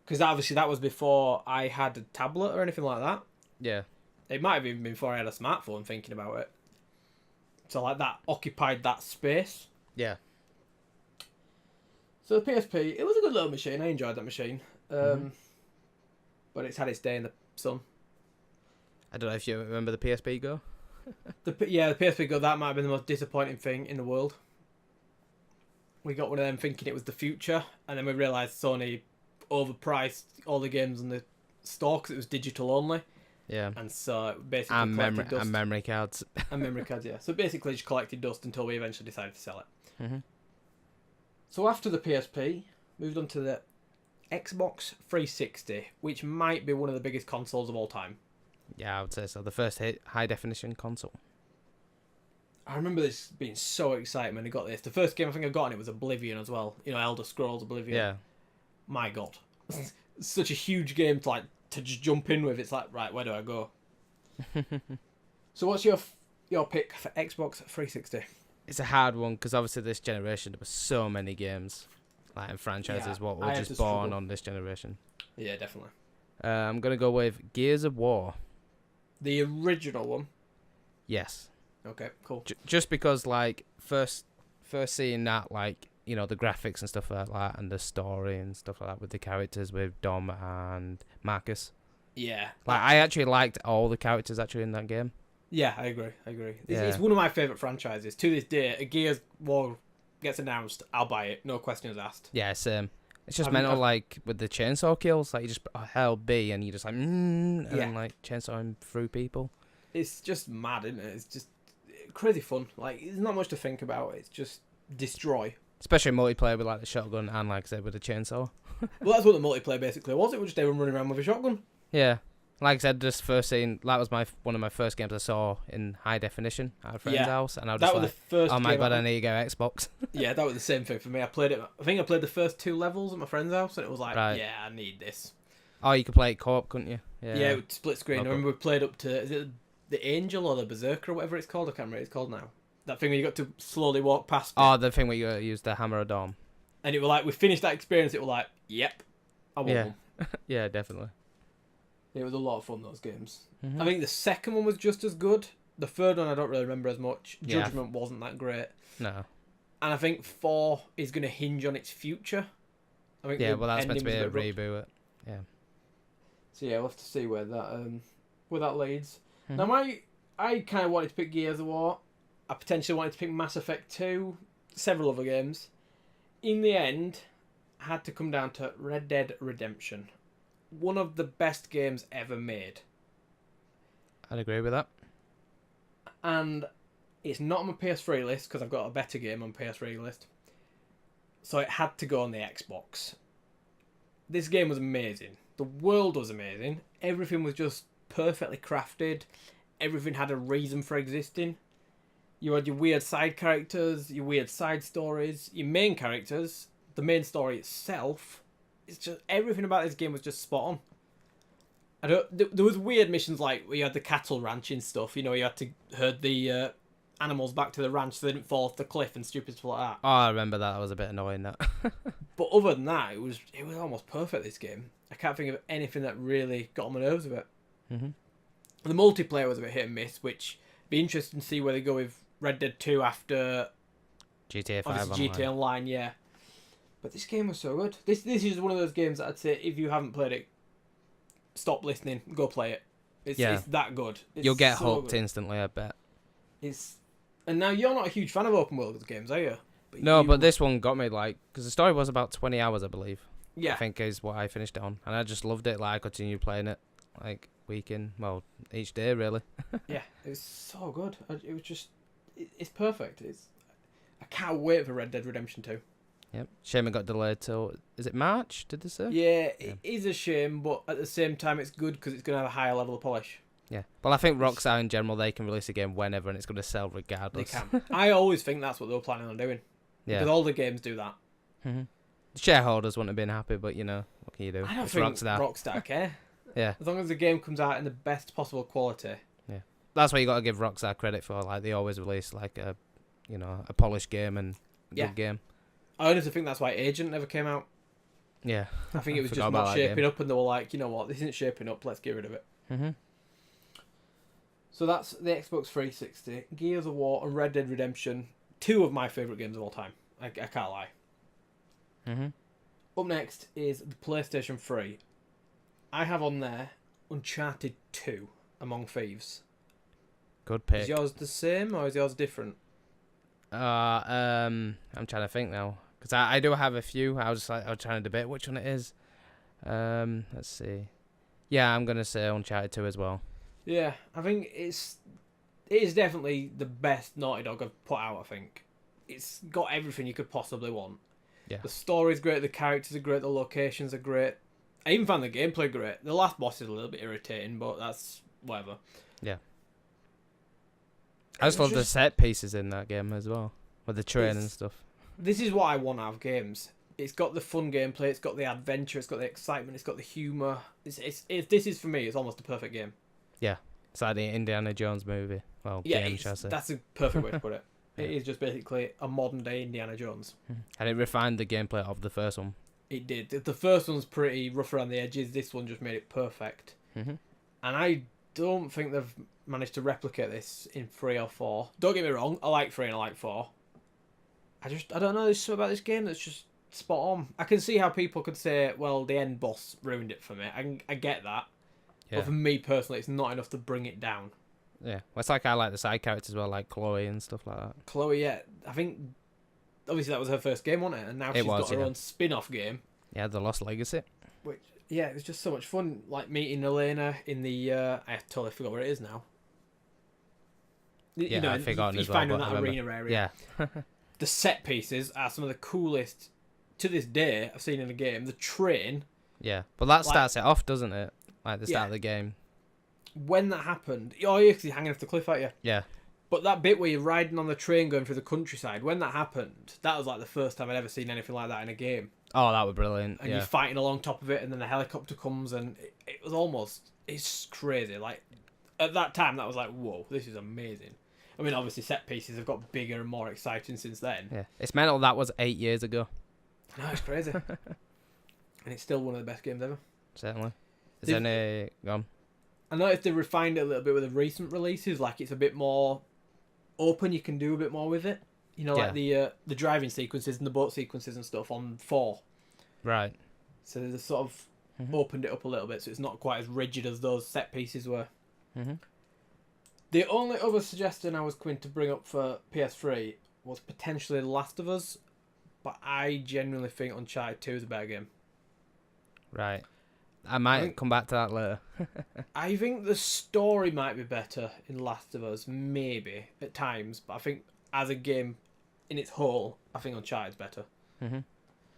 Because obviously that was before I had a tablet or anything like that. Yeah. It might have even been before I had a smartphone, thinking about it. So, like, that occupied that space. Yeah. So, the PSP, it was a good little machine. I enjoyed that machine. But it's had its day in the sun. I don't know if you remember the PSP Go. The PSP Go, that might have been the most disappointing thing in the world. We got one of them thinking it was the future, and then we realised Sony overpriced all the games in the store because it was digital only. Yeah. And so it basically and dust. And memory cards. And memory cards, yeah. So basically just collected dust until we eventually decided to sell it. Mm-hmm. So after the PSP, moved on to the Xbox 360, which might be one of the biggest consoles of all time. Yeah, I would say so. The first high-definition console. I remember this being so exciting when I got this. The first game I think I got on it was Oblivion as well. Elder Scrolls Oblivion. Yeah. My God. Such a huge game to just jump in with. It's like, right, where do I go? So what's your pick for Xbox 360? It's a hard one because obviously this generation there were so many games, like and franchises what were just born on this generation. Yeah, definitely. I'm gonna go with Gears of War. The original one. Yes. Okay, cool. Just because like first seeing that, like, the graphics and stuff like that, and the story and stuff like that with the characters with Dom and Marcus. Yeah. Like I actually liked all the characters actually in that game. Yeah, I agree. It's one of my favourite franchises. To this day, a Gears War gets announced, I'll buy it. No questions asked. Yeah, same. It's just mental, like, with the chainsaw kills. Like, you just held B and you just, like, and then, like, chainsawing through people. It's just mad, isn't it? It's just crazy fun. Like, there's not much to think about. It's just destroy. Especially multiplayer with, like, the shotgun and, like I said, with the chainsaw. Well, that's what the multiplayer basically was. It was just everyone running around with a shotgun. Yeah. Like I said, just first scene, that was one of my first games I saw in high definition at a friend's house, and I was just like, the first oh my God, I need to go Xbox. Yeah, that was the same thing for me. I think I played the first 2 levels at my friend's house, and it was like, yeah, I need this. Oh, you could play it co-op, couldn't you? Yeah, it would split screen. I remember we played up to, is it the Angel or the Berserker or whatever it's called? I can't remember what it's called now. That thing where you got to slowly walk past it. Oh, the thing where you use the hammer of Dom. And it was like, we finished that experience, it was like, yep, I want one. Yeah, definitely. It was a lot of fun, those games. Mm-hmm. I think the second one was just as good. The third one I don't really remember as much. Judgment wasn't that great. No. And I think 4 is going to hinge on its future. I think well, that's meant to be a reboot. Yeah. So yeah, we'll have to see where that leads. Mm-hmm. Now, I kind of wanted to pick Gears of War. I potentially wanted to pick Mass Effect 2, several other games. In the end, I had to come down to Red Dead Redemption. One of the best games ever made. I'd agree with that. And it's not on my PS3 list because I've got a better game on PS3 list. So it had to go on the Xbox. This game was amazing. The world was amazing. Everything was just perfectly crafted. Everything had a reason for existing. You had your weird side characters, your weird side stories, your main characters, the main story itself. It's just everything about this game was just spot on. There was weird missions like where you had the cattle ranching stuff. You had to herd the animals back to the ranch so they didn't fall off the cliff and stupid stuff like that. Oh, I remember that. That was a bit annoying. That. But other than that, it was almost perfect. This game. I can't think of anything that really got on my nerves with it. Mm-hmm. The multiplayer was a bit hit and miss, which be interesting to see where they go with Red Dead 2 after GTA 5 Online. GTA Online, yeah. But this game was so good. This is one of those games that I'd say if you haven't played it, stop listening, go play it. It's that good. You'll get hooked instantly, I bet. And now you're not a huge fan of open world games, are you? But this one got me, like, because the story was about 20 hours, I believe. Yeah. I think is what I finished it on. And I just loved it. Like, I continued playing it, like, each day, really. Yeah, it was so good. It was just, it's perfect. I can't wait for Red Dead Redemption 2. Yep. Shame it got delayed till, is it March, did they say? Yeah, it is a shame, but at the same time, it's good because it's going to have a higher level of polish. Yeah. Well, I think Rockstar in general, they can release a game whenever and it's going to sell regardless. They can. I always think that's what they were planning on doing. Yeah. Because all the games do that. Mm-hmm. The shareholders wouldn't have been happy, but, what can you do? I don't think Rockstar care. Yeah. As long as the game comes out in the best possible quality. Yeah. That's what you got to give Rockstar credit for. Like, they always release, like, a polished game and a good game. I honestly think that's why Agent never came out. Yeah. I think it was just not shaping up, and they were like, you know what, this isn't shaping up, let's get rid of it. Mm-hmm. So that's the Xbox 360, Gears of War, and Red Dead Redemption. 2 of my favourite games of all time. I can't lie. Mm-hmm. Up next is the PlayStation 3. I have on there Uncharted 2, Among Thieves. Good pick. Is yours the same, or is yours different? I'm trying to think now. Because I do have a few. I was trying to debate which one it is. Let's see. Yeah, I'm going to say Uncharted 2 as well. Yeah, I think it is definitely the best Naughty Dog have put out, I think. It's got everything you could possibly want. Yeah. The story's great, the characters are great, the locations are great. I even found the gameplay great. The last boss is a little bit irritating, but that's whatever. Yeah. I just love the set pieces in that game as well. With the train and stuff. This is what I want out of games. It's got the fun gameplay, it's got the adventure, it's got the excitement, it's got the humour. This is, for me, it's almost a perfect game. Yeah. It's like the Indiana Jones movie. Well, game, shall I say. That's a perfect way to put it. It is just basically a modern day Indiana Jones. And it refined the gameplay of the first one. It did. The first one's pretty rough around the edges. This one just made it perfect. Mm-hmm. And I don't think they've managed to replicate this in 3 or 4. Don't get me wrong, I like 3 and I like 4. I don't know, there's something about this game that's just spot on. I can see how people could say, well, the end boss ruined it for me. I get that. Yeah. But for me personally, it's not enough to bring it down. Yeah. Well, it's like I like the side characters as well, like Chloe and stuff like that. Chloe, yeah. I think, obviously that was her first game, wasn't it? And now she's got her own spin-off game. Yeah, The Lost Legacy. Which, yeah, it was just so much fun. Like meeting Elena in the, I totally forgot where it is now. Yeah, I've forgotten as well. You find in that arena area. Yeah. The set pieces are some of the coolest, to this day, I've seen in a game. The train. Yeah, but that starts it off, doesn't it? Like the start of the game. When that happened, oh yeah, because you're hanging off the cliff, aren't you? Yeah. But that bit where you're riding on the train going through the countryside, when that happened, that was like the first time I'd ever seen anything like that in a game. Oh, that was brilliant. And you're fighting along top of it, and then the helicopter comes, and it was almost, it's crazy. Like, at that time, that was like, whoa, this is amazing. I mean, obviously, set pieces have got bigger and more exciting since then. Yeah, it's mental. That was 8 years ago. No, it's crazy. And it's still one of the best games ever. Certainly. Is there any... Go on. I noticed they refined it a little bit with the recent releases. Like, it's a bit more open. You can do a bit more with it. You know, like the driving sequences and the boat sequences and stuff on 4. Right. So they sort of opened it up a little bit, so it's not quite as rigid as those set pieces were. Mm-hmm. The only other suggestion I was going to bring up for PS3 was potentially The Last of Us, but I genuinely think Uncharted 2 is a better game. Right. I might come back to that later. I think the story might be better in Last of Us, maybe, at times, but I think as a game in its whole, I think Uncharted is better. Mm-hmm.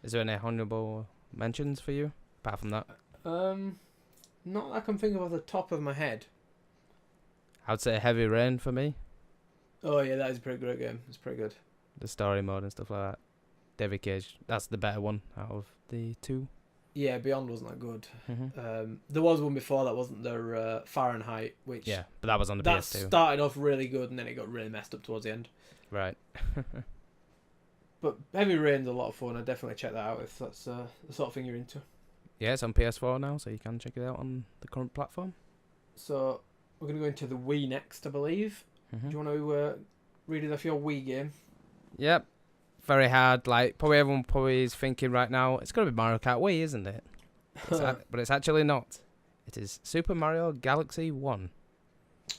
Is there any honourable mentions for you, apart from that? Not that I can think of off the top of my head. I'd say Heavy Rain for me. Oh yeah, that is a pretty great game. It's pretty good. The story mode and stuff like that. David Cage, that's the better one out of the 2. Yeah, Beyond wasn't that good. Mm-hmm. There was one before that wasn't there, Fahrenheit, which... Yeah, but that was on the that PS2. That started off really good and then it got really messed up towards the end. Right. But Heavy Rain's a lot of fun. I'd definitely check that out if that's the sort of thing you're into. Yeah, it's on PS4 now, so you can check it out on the current platform. So, we're going to go into the Wii next, I believe. Mm-hmm. Do you want to read it off your Wii game? Yep. Very hard. Like, probably everyone is thinking right now, it's got to be Mario Kart Wii, isn't it? But it's actually not. It is Super Mario Galaxy 1.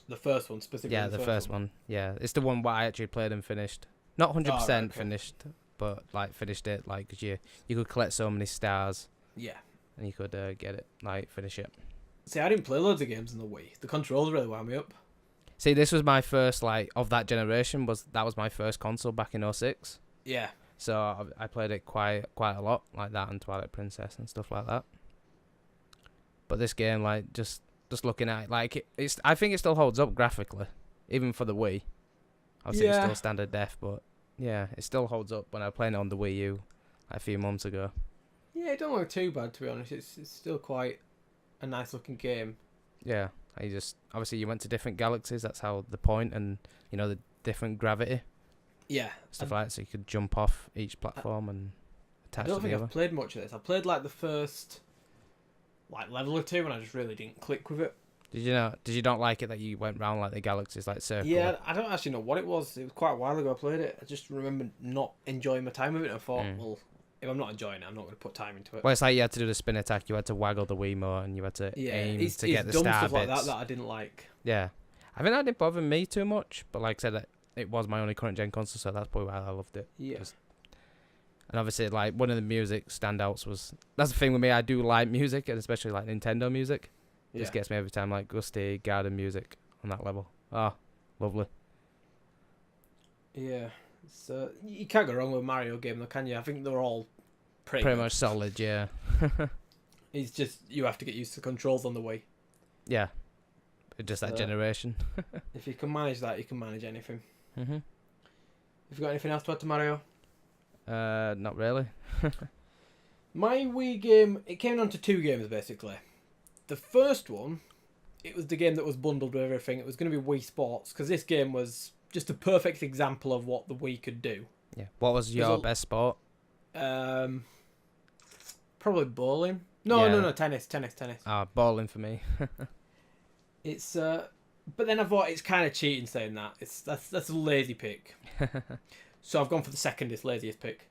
The first one specifically. Yeah, the first one. Yeah, it's the one where I actually played and finished. Not 100% okay. finished, but like finished it. Like, 'cause you could collect so many stars. Yeah. And you could get it, like finish it. See, I didn't play loads of games on the Wii. The controls really wound me up. See, this was my first like of that generation. That was my first console back in 06. Yeah. So I played it quite a lot, like that and Twilight Princess and stuff like that. But this game, like just looking at it, like it's I think it still holds up graphically, even for the Wii. Obviously, it's still standard def, but yeah, it still holds up when I was playing it on the Wii U like, a few months ago. Yeah, it don't look too bad, to be honest. It's still quite a nice looking game. Yeah, obviously you went to different galaxies. That's how the point, and the different gravity. Yeah, stuff like that, so you could jump off each platform and attach to the other. I don't think I've played much of this. I played like the first like level or two, and I just really didn't click with it. Did you not like it that you went round like the galaxies, like circle? Yeah, I don't actually know what it was. It was quite a while ago I played it. I just remember not enjoying my time with it. I thought, well, if I'm not enjoying it, I'm not going to put time into it. Well, it's like you had to do the spin attack, you had to waggle the Wiimote, and you had to aim to get the dumb star stuff bits. like that I didn't like. Yeah, I think that didn't bother me too much, but like I said, it was my only current gen console, so that's probably why I loved it. Yeah. And obviously, like one of the music standouts was that's the thing with me. I do like music, and especially like Nintendo music. Yeah. Just gets me every time, like Gusty Garden music on that level. Ah, lovely. Yeah, so you can't go wrong with a Mario game, though, can you? I think they're all pretty much solid. Yeah. It's just you have to get used to controls on the Wii. Yeah. Just that generation. If you can manage that, you can manage anything. Mhm. Have you got anything else to add to Mario? Not really. My Wii game, it came down to two games basically. The first one, it was the game that was bundled with everything. It was going to be Wii Sports, because this game was just a perfect example of what the Wii could do. Yeah. What was your best sport? Probably bowling. No, tennis. Bowling for me. It's but then I thought it's kind of cheating saying that. That's a lazy pick. So I've gone for the secondest, laziest pick.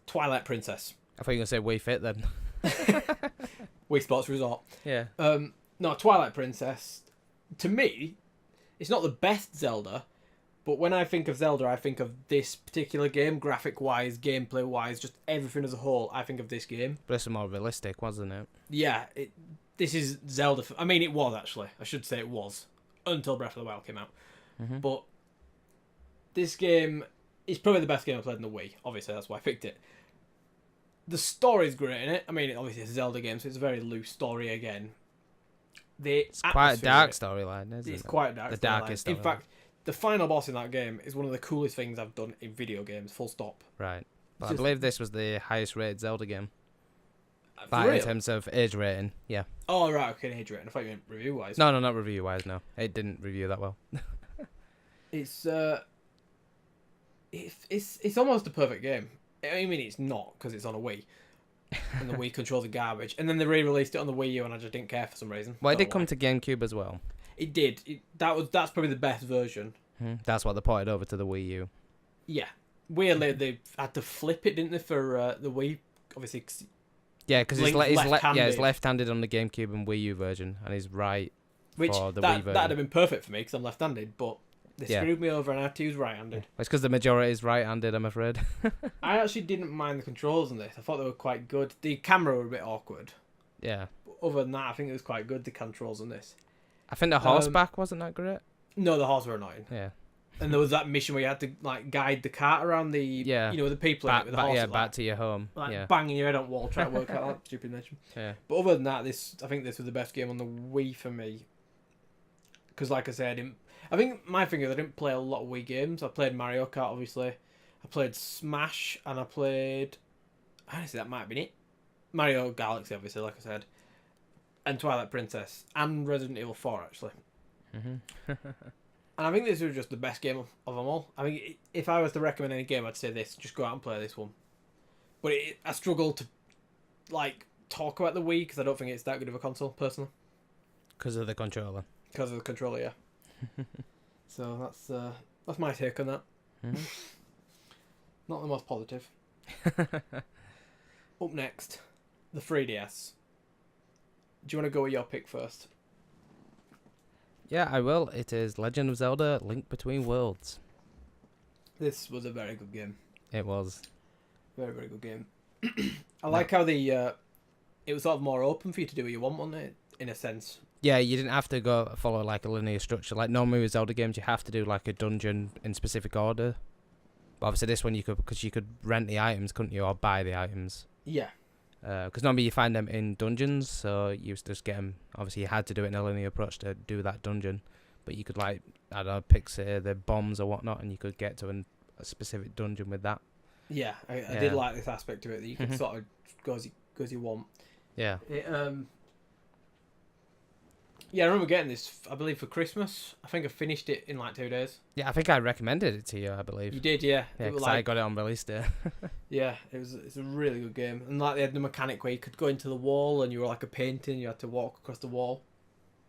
Twilight Princess. I thought you were going to say Wii Fit then. Wii Sports Resort. Yeah. No, Twilight Princess, to me, it's not the best Zelda, but when I think of Zelda, I think of this particular game, graphic-wise, gameplay-wise, just everything as a whole, I think of this game. But it's more realistic, wasn't it? Yeah, this is Zelda. I mean, it was, actually. I should say it was, until Breath of the Wild came out. Mm-hmm. But this game is probably the best game I've played on the Wii. Obviously, that's why I picked it. The story's great in it. I mean, obviously it's a Zelda game, so it's a very loose story again. It's quite a dark storyline, isn't it? It's quite a dark storyline. The darkest storyline. In fact, the final boss in that game is one of the coolest things I've done in video games, full stop. Right. But I believe this was the highest rated Zelda game. Real? In terms of age rating, yeah. Oh, right, okay, age rating. I thought you meant review-wise. No, not review-wise, no. It didn't review that well. It's almost a perfect game. I mean, it's not, because it's on a Wii. And the Wii controls are garbage. And then they re-released it on the Wii U, and I just didn't care for some reason. Well, it did come to GameCube as well. It did. That's probably the best version. That's what they ported over to the Wii U. Yeah. Weirdly, they had to flip it, didn't they, for the Wii? Obviously. Yeah, because he's left-handed. left-handed on the GameCube and Wii U version, and he's right for the Wii version. That'd have been perfect for me, because I'm left-handed, but they screwed me over and I had to use right-handed. Yeah. It's because the majority is right-handed, I'm afraid. I actually didn't mind the controls on this. I thought they were quite good. The camera were a bit awkward. Yeah. But other than that, I think it was quite good, the controls on this. I think the horseback wasn't that great. No, the horse were annoying. Yeah. And there was that mission where you had to like guide the cart around the the people in it with the horse. Back to your home. Banging your head on wall trying to work out that stupid mission. Yeah. But other than that, I think this was the best game on the Wii for me. Because like I said, I think my thing is I didn't play a lot of Wii games. I played Mario Kart, obviously. I played Smash, and I played... Honestly, that might have been it. Mario Galaxy, obviously, like I said. And Twilight Princess. And Resident Evil 4, actually. Mm-hmm. And I think this was just the best game of them all. I mean, if I was to recommend any game, I'd say this. Just go out and play this one. But I struggle to, talk about the Wii, because I don't think it's that good of a console, personally. Because of the controller. Because of the controller, yeah. So that's my take on that. Mm-hmm. Not the most positive. Up next, the 3DS. Do you want to go with your pick first? Yeah, I will. It is Legend of Zelda: Link Between Worlds. This was a very good game. It was. Very, very good game. I like how it was sort of more open for you to do what you want, wasn't it? In a sense. Yeah, you didn't have to go follow like a linear structure. Like normally with Zelda games, you have to do like a dungeon in specific order. But obviously this one you could, because you could rent the items, couldn't you, or buy the items? Yeah. Because normally you find them in dungeons, so you just get them. Obviously, you had to do it in a linear approach to do that dungeon, but you could like I don't know, pick say the bombs or whatnot, and you could get to a specific dungeon with that. Yeah, I did like this aspect to it that you could sort of go as you want. Yeah. Yeah, I remember getting this, I believe, for Christmas. I think I finished it in like 2 days. Yeah, I think I recommended it to you, I believe. You did, yeah. Yeah, because I got it on release day. Yeah, it's a really good game. And like they had the mechanic where you could go into the wall and you were like a painting, you had to walk across the wall.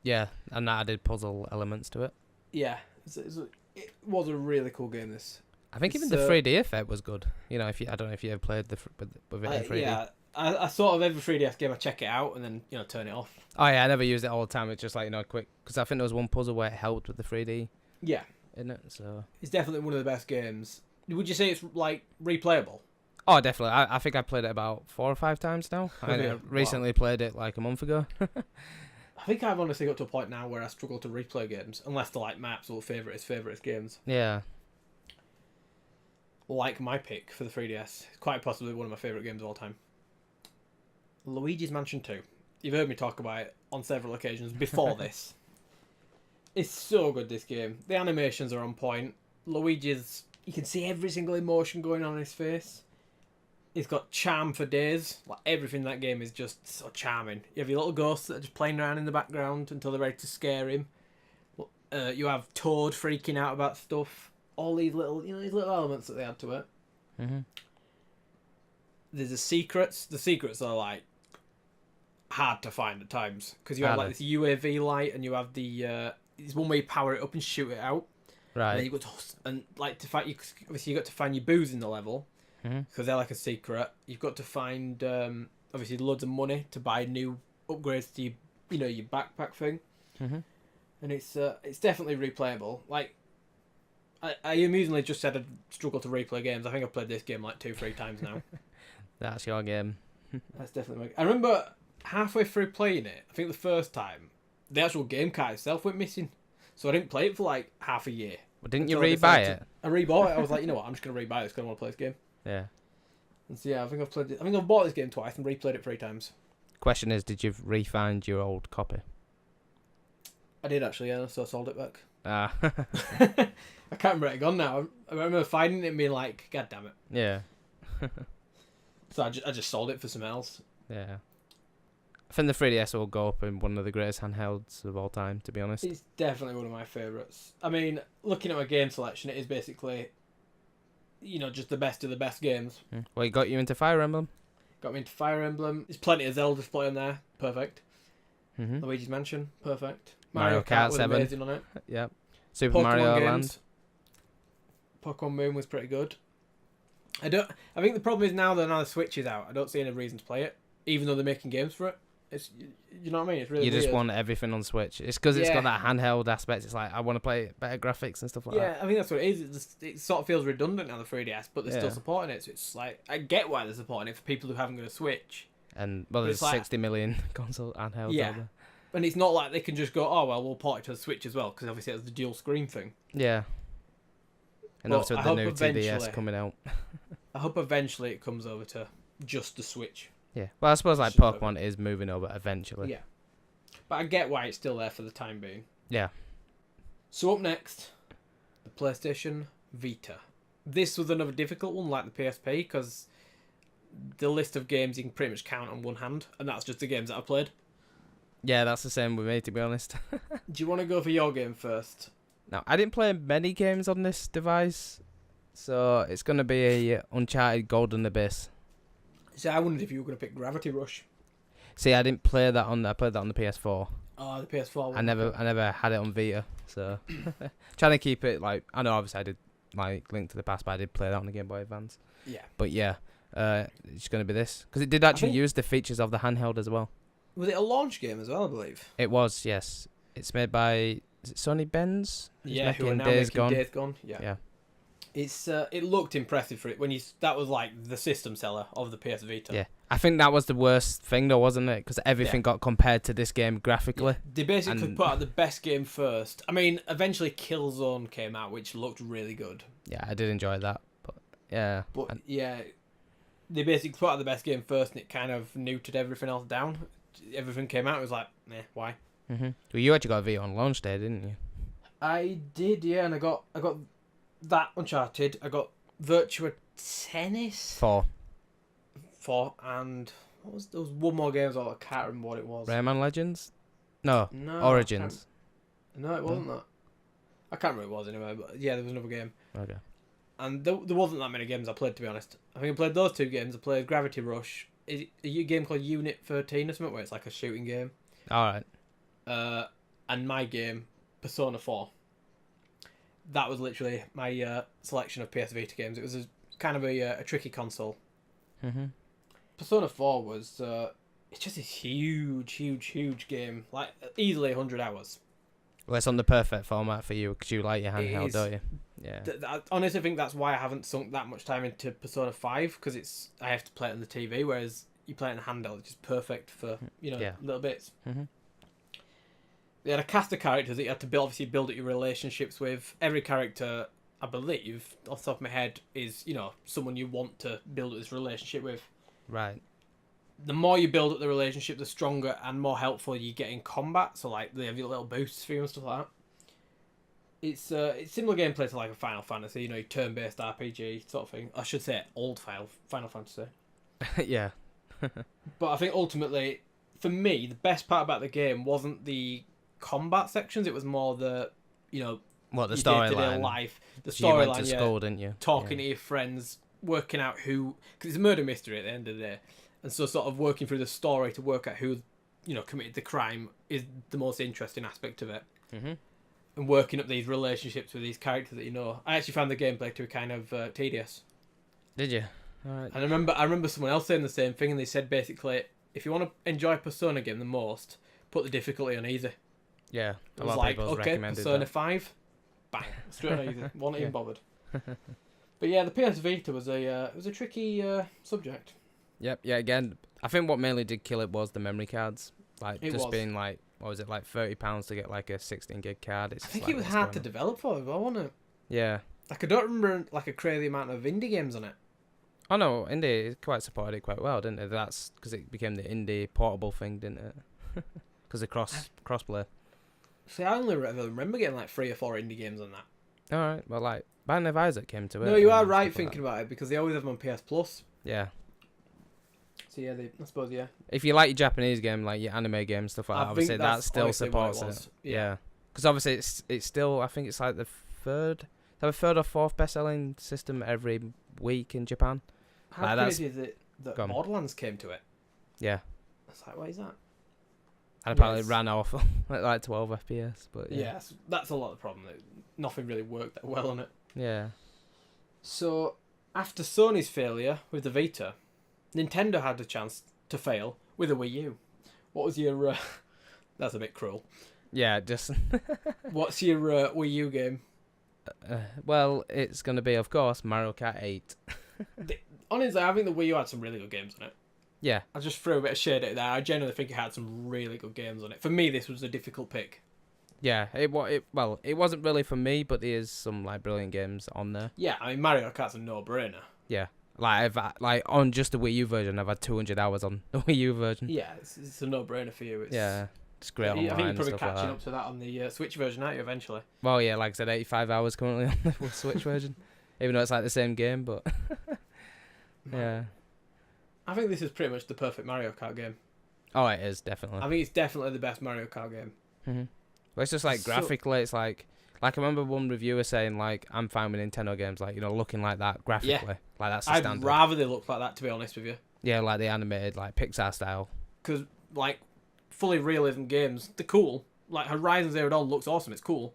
Yeah, and that added puzzle elements to it. Yeah, it was a really cool game, this. I think even the 3D effect was good. You know, I don't know if you ever played with it in 3D. Yeah, I sort of every 3DS game I check it out and then turn it off. Oh yeah, I never used it all the time. It's just like quick, because I think there was one puzzle where it helped with the 3D. Yeah, in it. So it's definitely one of the best games. Would you say it's like replayable? Oh, definitely. I think I played it about 4 or 5 times now. I recently played it like a month ago. I think I've honestly got to a point now where I struggle to replay games unless they're like my absolute favourite games. Yeah. Like my pick for the 3DS, quite possibly one of my favourite games of all time. Luigi's Mansion 2. You've heard me talk about it on several occasions before this. It's so good, this game. The animations are on point. Luigi's... You can see every single emotion going on in his face. He's got charm for days. Like, everything in that game is just so charming. You have your little ghosts that are just playing around in the background until they're ready to scare him. You have Toad freaking out about stuff. All these little, these little elements that they add to it. Mm-hmm. There's the secrets. The secrets are like hard to find at times because you have like this UAV light and you have the it's one way you power it up and shoot it out. Right. And then you got to find you. Obviously, you got to find your booze in the level because they're like a secret. You've got to find obviously loads of money to buy new upgrades to your backpack thing. Mm-hmm. And it's definitely replayable. Like I amusingly just said I struggle to replay games. I think I've played this game like 2-3 times now. That's your game. That's definitely I remember halfway through playing it, I think the first time, the actual game card itself went missing. So I didn't play it for like half a year. Well, didn't you rebuy it? I rebought it. I was like, you know what, I'm just going to rebuy this because I want to play this game. Yeah. And so yeah, I think I've bought this game twice and replayed it 3 times. Question is, did you re-find your old copy? I did actually, yeah, so I sold it back. Ah. I can't remember it gone now. I remember finding it and being like, God damn it. Yeah. So I just sold it for something else. Yeah. I think the 3DS will go up in one of the greatest handhelds of all time, to be honest. It's definitely one of my favourites. I mean, looking at my game selection, it is basically, just the best of the best games. Well, it got you into Fire Emblem? Got me into Fire Emblem. There's plenty of Zelda to play on there. Perfect. Mm-hmm. Luigi's Mansion. Perfect. Mario Kart 7. Amazing on it. Yep. Super Pokemon Mario games. Land. Pokemon Moon was pretty good. I think the problem is now that the Switch is out, I don't see any reason to play it, even though they're making games for it. It's, you know what I mean? It's really You just weird. want everything on Switch. It's because it's got that handheld aspect. It's like, I want to play better graphics and stuff like that. Yeah, I think that's what it is. It sort of feels redundant on the 3DS, but they're still supporting it. So it's like, I get why they're supporting it for people who haven't got a Switch. And, well, there's 60 million console handhelds out there. And it's not like they can just go, oh, well, we'll port it to the Switch as well, because obviously it's the dual screen thing. Yeah. And also the new 2DS coming out. I hope eventually it comes over to just the Switch. Yeah. Well, I suppose like Pokemon is moving over eventually. Yeah. But I get why it's still there for the time being. Yeah. So up next, the PlayStation Vita. This was another difficult one, like the PSP, because the list of games you can pretty much count on one hand, and that's just the games that I played. Yeah, that's the same with me, to be honest. Do you want to go for your game first? Now, I didn't play many games on this device, so it's going to be a Uncharted Golden Abyss. See, I wondered if you were going to pick Gravity Rush. See, I didn't play that on. I played that on the PS4. Oh, the PS4 one. I never had it on Vita, so trying to keep it like. I know, obviously, I did like Link to the Past, but I did play that on the Game Boy Advance. Yeah. But yeah, it's going to be this because it did actually use the features of the handheld as well. Was it a launch game as well, I believe? It was, yes. It's made by Is it Sony Benz? Yeah, who are now Days making Gone? Days Gone. Yeah. It's it looked impressive for it when that was like the system seller of the PS Vita. Yeah. I think that was the worst thing though, wasn't it? Because everything got compared to this game graphically. Yeah. They basically put out the best game first. I mean, eventually Killzone came out, which looked really good. Yeah, I did enjoy that. But yeah. They basically put out the best game first, and it kind of neutered everything else down. Everything came out, it was like, why? Well, you actually got a Vita on launch day, didn't you? I did, yeah, and I got that Uncharted. I got Virtua Tennis 4, and there was one more game. I can't remember what it was. Rayman Legends? No, No, Origins. No, it wasn't that. I can't remember what it was anyway. But yeah, there was another game. Okay. And there wasn't that many games I played, to be honest. I think I played those 2 games. I played Gravity Rush. Is it a game called Unit 13 or something, where it's like a shooting game. All right. And my game, Persona 4. That was literally my selection of PS Vita games. It was kind of a tricky console. Persona 4 was it's just a huge game, like easily 100 hours. Well, it's on the perfect format for you because you like your handheld, don't you? Yeah. I honestly think that's why I haven't sunk that much time into Persona 5, because I have to play it on the TV, whereas you play it in the handheld, it's just perfect for little bits. They had a cast of characters that you had to obviously build up your relationships with. Every character, I believe, off the top of my head, is someone you want to build up this relationship with. Right. The more you build up the relationship, the stronger and more helpful you get in combat. So like they have your little boosts for you and stuff like that. It's similar gameplay to like a Final Fantasy, your turn-based RPG sort of thing. I should say old Final Fantasy. Yeah. But I think ultimately, for me, the best part about the game wasn't the combat sections. It was more the what the storyline, life, the storyline. You went to storyline. school, didn't you? Talking to your friends, working out who, because it's a murder mystery at the end of the day, and so sort of working through the story to work out who committed the crime is the most interesting aspect of it. And working up these relationships with these characters that you know. I actually found the gameplay to be kind of tedious. Did you? All right. And I remember someone else saying the same thing, and they said basically, if you want to enjoy a Persona game the most, put the difficulty on easy. Yeah, it was like, okay, Persona 5, bang, straight on easy. Wasn't even bothered. But yeah, the PS Vita was a tricky subject. Yep. Yeah. Again, I think what mainly did kill it was the memory cards. Like being like, what was it, like £30 to get like a 16 gig card? I think it was hard to develop for as well, wasn't it? Yeah. Like I don't remember like a crazy amount of indie games on it. Oh no, indie quite supported it quite well, didn't it? That's because it became the indie portable thing, didn't it? Because of crossplay. See, I only ever remember getting like 3 or 4 indie games on that. All right, well, like Band of Isaac came to it. No, you are right thinking about it, because they always have them on PS Plus. Yeah. So yeah, I suppose yeah. If you like your Japanese game, like your anime game stuff like that, obviously that still supports it. Yeah. Because obviously it's still, I think it's like the third or 4th best-selling system every week in Japan. How crazy is it that Borderlands came to it? Yeah. It's like, what is that? And apparently it ran off at like 12 FPS, but yeah. That's a lot of the problem. Nothing really worked that well on it. Yeah. So, after Sony's failure with the Vita, Nintendo had a chance to fail with a Wii U. What was your... that's a bit cruel. Yeah, just... What's your Wii U game? Well, it's going to be, of course, Mario Kart 8. Honestly, I think the Wii U had some really good games on it. Yeah. I just threw a bit of shade at it there. I genuinely think it had some really good games on it. For me, this was a difficult pick. Yeah, it wasn't really for me, but there's some like brilliant games on there. Yeah, I mean Mario Kart's a no-brainer. Yeah, like on just the Wii U version, I've had 200 hours on the Wii U version. Yeah, it's a no-brainer for you. It's great online. I think you're probably stuff catching like up to that on the Switch version, aren't you? Eventually. Well, yeah, like I said, 85 hours currently on the Switch version, even though it's like the same game, but yeah. I think this is pretty much the perfect Mario Kart game. Oh, it is definitely. I think it's definitely the best Mario Kart game. Well, it's just like graphically, it's like I remember one reviewer saying like, I'm fine with Nintendo games, like looking like that graphically, like that's the standard. I'd rather they look like that, to be honest with you. Yeah, like the animated, like Pixar style. Because like fully realism games, they're cool. Like Horizon Zero Dawn looks awesome. It's cool.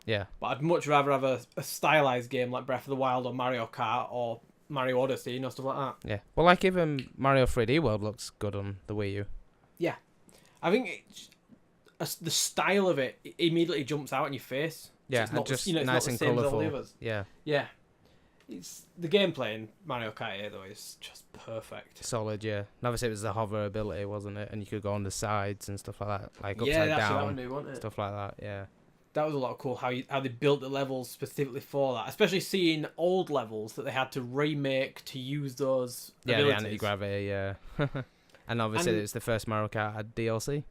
Yeah. But I'd much rather have a stylized game like Breath of the Wild or Mario Kart or Mario Odyssey, stuff like that. Yeah. Well, like even Mario 3D World looks good on the Wii U. Yeah. I think the style of it immediately jumps out in your face. Yeah, it's not, just it's nice not and the same as all the colourful. others. Yeah. Yeah. It's the gameplay in Mario Kart 8 though is just perfect. Solid, yeah. And obviously it was the hover ability, wasn't it? And you could go on the sides and stuff like that, like Yeah, upside that's that down, one new, wasn't it? stuff like that. Yeah. That was a lot of cool how they built the levels specifically for that, especially seeing old levels that they had to remake to use those abilities. The anti-gravity, yeah. And obviously it's the first Mario Kart had DLC.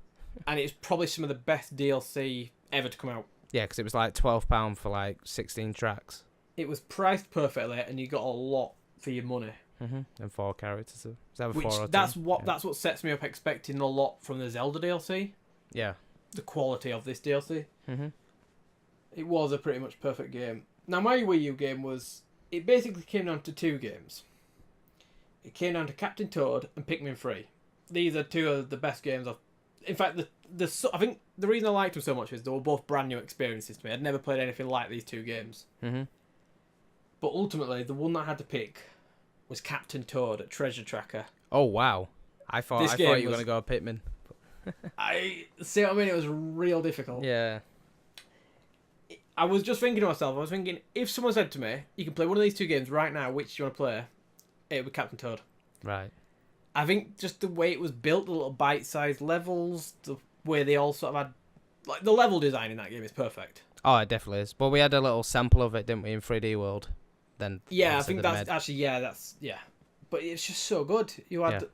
And it's probably some of the best DLC ever to come out. Yeah, because it was like £12 for like 16 tracks. It was priced perfectly, and you got a lot for your money. And 4 characters. Is that Which 4 or that's 10? that's what sets me up expecting a lot from the Zelda DLC. Yeah. The quality of this DLC. Mm-hmm. It was a pretty much perfect game. Now my Wii U game it basically came down to 2 games. It came down to Captain Toad and Pikmin 3. These are 2 of the best games I've. In fact, I think the reason I liked them so much is they were both brand new experiences to me. I'd never played anything like these 2 games. Mm-hmm. But ultimately, the one that I had to pick was Captain Toad at Treasure Tracker. Oh wow! I thought you were gonna go Pikmin. I see what I mean. It was real difficult. Yeah. I was just thinking to myself. I was thinking, if someone said to me, "You can play one of these 2 games right now. Which do you want to play?" It would be Captain Toad. Right. I think just the way it was built, the little bite-sized levels, the way they all sort of had, like the level design in that game is perfect. Oh, it definitely is. But we had a little sample of it, didn't we, in 3D World? Then yeah, I think that's actually But it's just so good. You had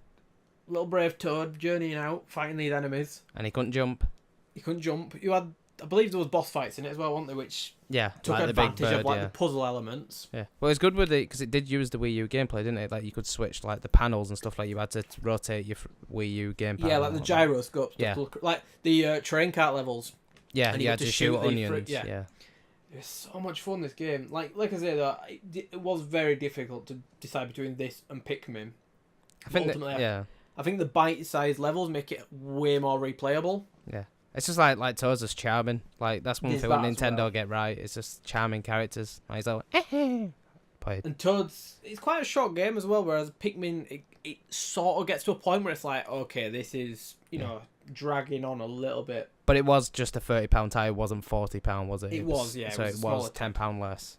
little brave Toad journeying out, fighting these enemies, and he couldn't jump. He couldn't jump. You had, I believe, there was boss fights in it as well, weren't there? Which took like advantage of the puzzle elements. Yeah, well, it's good with it because it did use the Wii U gameplay, didn't it? Like you could switch like the panels and stuff. Like you had to rotate your Wii U gamepad. Yeah, like the gyroscope. Yeah, like the train cart levels. Yeah, you had to shoot onions. Yeah. It was so much fun, this game. Like I say, though, it was very difficult to decide between this and Pikmin. I think the bite-sized levels make it way more replayable. Yeah. It's just like Toad's just charming. Like, that's one thing that Nintendo get right. It's just charming characters. Like, he's like, And Toad's, it's quite a short game as well, whereas Pikmin, it sort of gets to a point where it's like, okay, this is, dragging on a little bit. But it was just a £30 tie. It wasn't £40, was it? It was, yeah. So it was £10 less.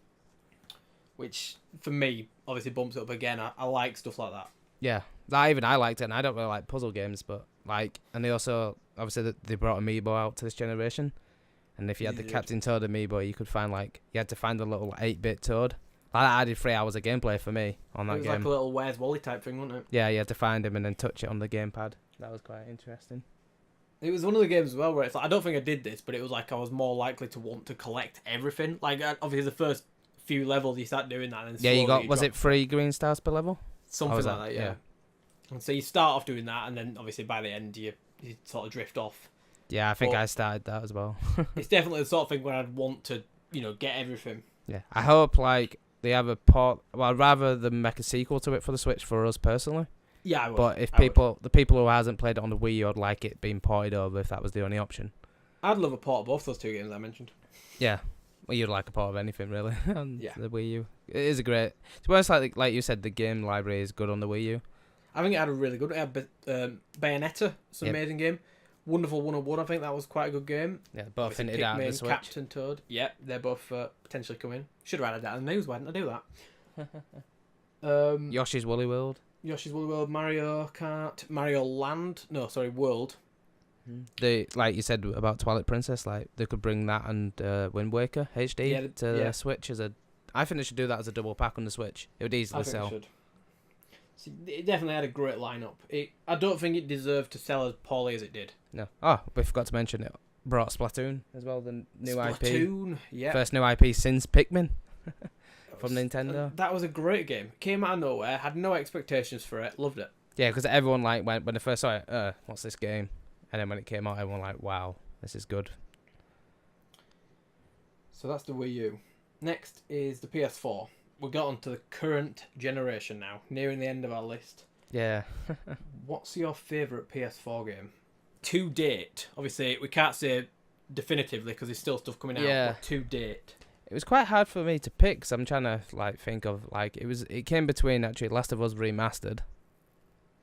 Which, for me, obviously bumps it up again. I like stuff like that. Yeah. I liked it, and I don't really like puzzle games, but, like, and they also, obviously, they brought Amiibo out to this generation. And if you had the Captain Toad Amiibo, you could find, like, you had to find the little 8-bit Toad. Like, that added 3 hours of gameplay for me on that game. It was like a little Where's Wally type thing, wasn't it? Yeah, you had to find him and then touch it on the gamepad. That was quite interesting. It was one of the games as well where it's like, I don't think I did this, but it was like I was more likely to want to collect everything. Like, obviously, the first few levels, you start doing that. And then was it 3 green stars per level? Something like that, yeah. And so you start off doing that, and then obviously by the end, you sort of drift off. Yeah, I think I started that as well. It's definitely the sort of thing where I'd want to, get everything. Yeah, I hope, like, they have a port. Well, I'd rather them make a sequel to it for the Switch for us personally. Yeah, I would. But if the people who hasn't played it on the Wii U would like it being ported over if that was the only option. I'd love a port of both those 2 games I mentioned. Yeah. Well, you'd like a port of anything, really, on the Wii U. It is a great... To be honest, like you said, the game library is good on the Wii U. I think it had a really good... It had Bayonetta. It's an amazing game. Wonderful 101, I think that was quite a good game. Yeah, both hinted out of the Switch. Captain Toad. Yep, they're both potentially coming. Should have added that in the news. Why didn't I do that? Yoshi's Woolly World. Yoshi's Woolly World, Mario Kart, Mario Land. No, sorry, World. They, like you said about Twilight Princess, like they could bring that and Wind Waker HD to the Switch as a. I think they should do that as a double pack on the Switch. It would easily sell. They should. See, it definitely had a great lineup. I don't think it deserved to sell as poorly as it did. No. Oh, we forgot to mention it brought Splatoon as well, the new IP. Splatoon, yeah. First new IP since Pikmin. From Nintendo. That was a great game. Came out of nowhere, had no expectations for it, loved it. Yeah, because everyone when they first saw it, what's this game? And then when it came out, everyone like, wow, this is good. So that's the Wii U. Next is the PS4. We got on to the current generation now, nearing the end of our list. Yeah. What's your favourite PS4 game? To date. Obviously, we can't say definitively because there's still stuff coming out, but to date. It was quite hard for me to pick because I'm trying to think of it came between actually Last of Us Remastered.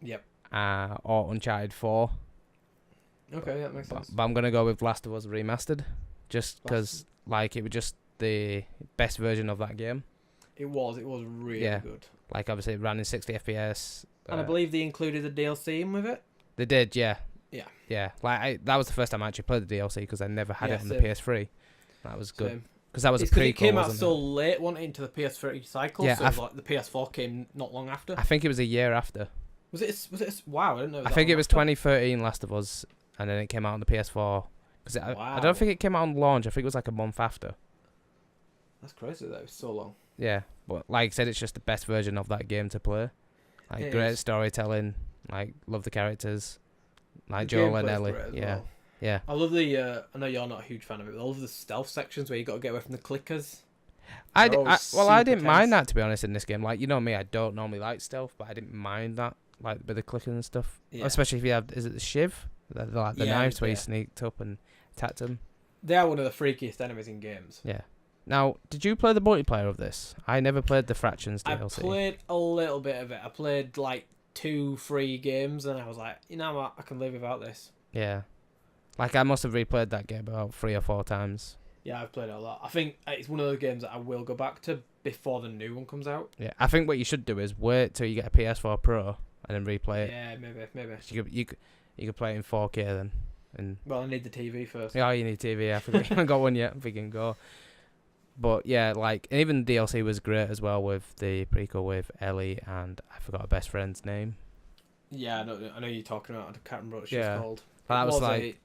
Yep. Or Uncharted 4. Okay, that makes sense. But I'm gonna go with Last of Us Remastered, just because like it was just the best version of that game. It was really good. Like obviously it ran in 60 FPS. And I believe they included the DLC in with it. They did, yeah. Yeah. Yeah, like that was the first time I actually played the DLC because I never had it on the PS3. That was good because that was a prequel. It came out wasn't so it? late, wasn't it, into the PS3 cycle? Yeah, so like the PS4 came not long after. I think it was a year after. Was it? Wow, I didn't know. I think it was 2013 Last of Us, and then it came out on the PS4. Because I don't think it came out on launch. I think it was like a month after. That's crazy that it was so long. Yeah, but like I said, it's just the best version of that game to play. Like great storytelling. Like love the characters. Like Joel and Ellie. Yeah. Well. Yeah. I love the. I know you're not a huge fan of it, but I love the stealth sections where you got to get away from the clickers. I didn't mind that, to be honest, in this game. Like, you know me, I don't normally like stealth, but I didn't mind that, like with the clicking and stuff. Yeah. Especially if you have, is it the shiv? The knives where you sneaked up and attacked them. They are one of the freakiest enemies in games. Yeah. Now, did you play the multiplayer of this? I never played the Fractions DLC. I played a little bit of it. I played like 2-3 games, and I was like, you know what, I can live without this. Yeah. Like, I must have replayed that game about 3 or 4 times. Yeah, I've played it a lot. I think it's one of those games that I will go back to before the new one comes out. Yeah, I think what you should do is wait till you get a PS4 Pro and then replay it. Yeah, maybe. You could play it in 4K then. And well, I need the TV first. Yeah, you need TV. I forgot you haven't got one yet. We can go. But yeah, like, and even the DLC was great as well with the prequel with Ellie and I forgot her best friend's name. Yeah, I know you're talking about. I can't remember what she's called. That was like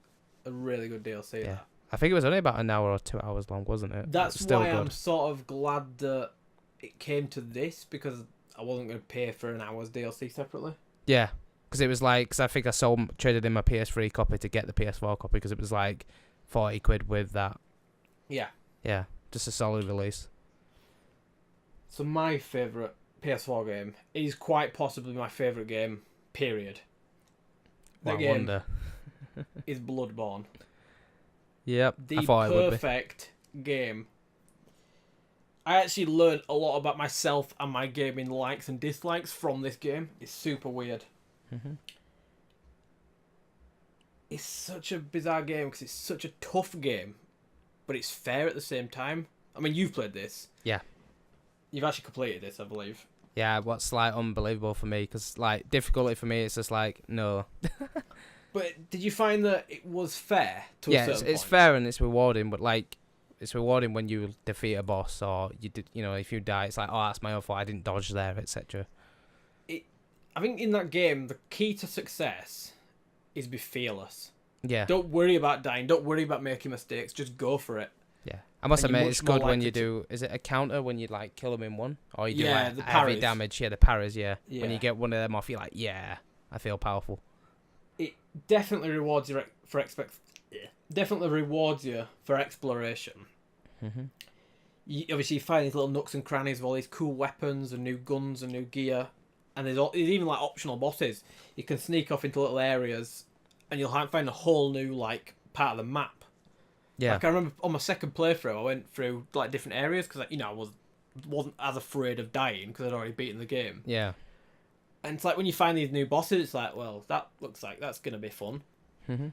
a really good DLC. Yeah. I think it was only about an hour or 2 hours long, wasn't it? That's why I'm sort of glad that it came to this, because I wasn't going to pay for an hour's DLC separately. Yeah, because it was like, because I think I traded in my PS3 copy to get the PS4 copy, because it was like 40 quid with that. Yeah. Yeah, just a solid release. So my favourite PS4 game is quite possibly my favourite game, period. That game is Bloodborne. Yep, the perfect game. I actually learned a lot about myself and my gaming likes and dislikes from this game. It's super weird. Mm-hmm. It's such a bizarre game because it's such a tough game, but it's fair at the same time. I mean, you've played this. Yeah. You've actually completed this, I believe. Yeah, what's like unbelievable for me, because like difficulty for me, it's just like no. But did you find that it was fair to a certain point? Yeah, it's fair and it's rewarding, but like it's rewarding when you defeat a boss or you did, you know, if you die, it's like, oh, that's my own fault, I didn't dodge there, etc. I think in that game, the key to success is be fearless. Yeah. Don't worry about dying. Don't worry about making mistakes. Just go for it. Yeah. I must admit, it's good when you do. Is it a counter when you like kill them in one, or you do like the heavy damage? Yeah, the parries. Yeah. When you get one of them off, you're like, yeah, I feel powerful. It definitely rewards you definitely rewards you for exploration. Mm-hmm. Obviously, you find these little nooks and crannies of all these cool weapons and new guns and new gear, and there's even like optional bosses. You can sneak off into little areas, and you'll find a whole new like part of the map. Yeah. Like I remember on my second playthrough, I went through like different areas because I wasn't as afraid of dying because I'd already beaten the game. Yeah. And it's like when you find these new bosses, it's like, well, that looks like that's gonna be fun. Mm-hmm.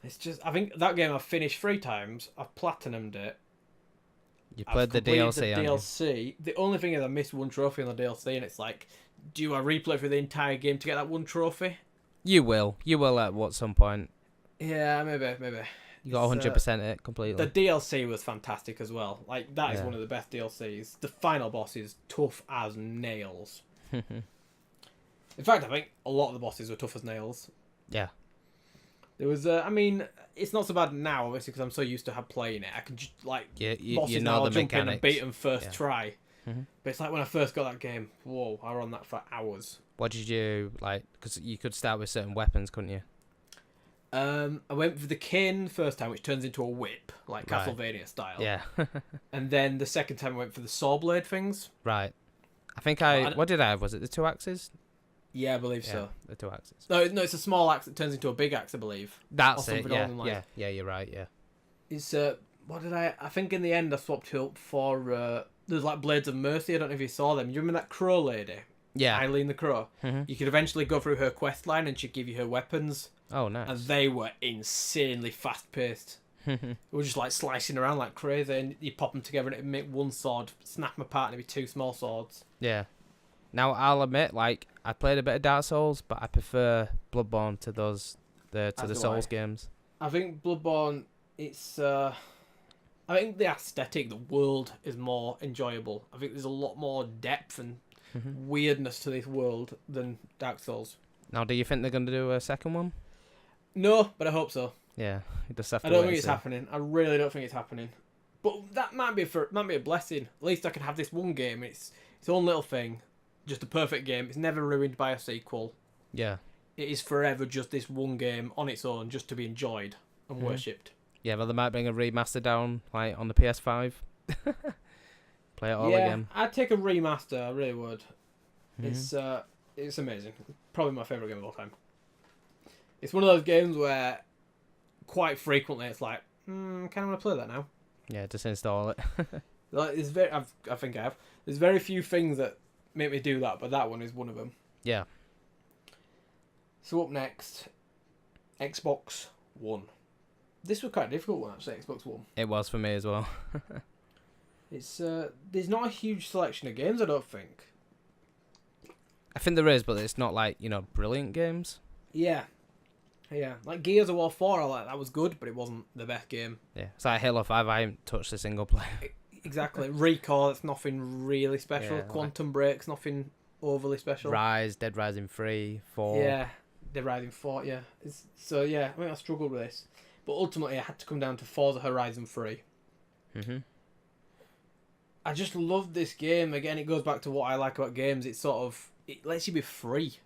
It's just, I think that game I've finished 3 times. I've platinumed it. You played the DLC. The DLC. The only thing is I missed one trophy on the DLC, and it's like, do I replay through the entire game to get that one trophy? You will at some point. Yeah, maybe. You got 100% it completely. The DLC was fantastic as well. Like that is one of the best DLCs. The final boss is tough as nails. In fact, I think a lot of the bosses were tough as nails. Yeah. There was, I mean, it's not so bad now, obviously, because I'm so used to playing it. I can just, like, bosses you know now, the I'll jump mechanics. in and beat them first try. Mm-hmm. But it's like when I first got that game, whoa, I was on that for hours. What did you, like, because you could start with certain weapons, couldn't you? I went for the cane first time, which turns into a whip, like Castlevania style. Yeah. And then the second time I went for the saw blade things. Right. I think what did I have? Was it the 2 axes? Yeah, I believe so. The 2 axes. No, it's a small axe that turns into a big axe, I believe. That's it, yeah, you're right, yeah. It's, what did I think in the end I swapped it up for, there's like Blades of Mercy, I don't know if you saw them. You remember that crow lady? Yeah. Eileen the Crow. Mm-hmm. You could eventually go through her quest line and she'd give you her weapons. Oh, nice. And they were insanely fast-paced. We were just like slicing around like crazy, and you pop them together and it'd make one sword, snap them apart, and it'd be two small swords. Yeah. Now, I'll admit, like, I played a bit of Dark Souls, but I prefer Bloodborne to the Souls games. I think Bloodborne, it's... I think the aesthetic, the world, is more enjoyable. I think there's a lot more depth and weirdness to this world than Dark Souls. Now, do you think they're going to do a second one? No, but I hope so. Yeah, you just have to I don't wait think it's and see. happening. I really don't think it's happening. But that might be a blessing. At least I can have this one game. It's its own little thing. Just a perfect game. It's never ruined by a sequel. Yeah. It is forever just this one game on its own, just to be enjoyed and worshipped. Yeah, well, they might bring a remaster down, like, on the PS5. Play it all again. I'd take a remaster. I really would. It's amazing. Probably my favourite game of all time. It's one of those games where quite frequently it's like, kind of want to play that now. Yeah, just install it. Like, I think I have. There's very few things that make me do that, but that one is one of them. Yeah. So up next, Xbox One. This was quite a difficult one, actually, Xbox One. It was for me as well. It's there's not a huge selection of games, I don't think. I think there is, but it's not like, brilliant games. Yeah. Yeah. Like Gears of War 4, I like that was good, but it wasn't the best game. Yeah. It's like Halo 5, I haven't touched a single player. Exactly. Recall, it's nothing really special. Yeah, Quantum Break's nothing overly special. Rise, Dead Rising 3, 4. Yeah. Dead Rising 4, yeah. So, yeah, I think I struggled with this. But ultimately, I had to come down to Forza Horizon 3. Mm-hmm. I just love this game. Again, it goes back to what I like about games. It lets you be free.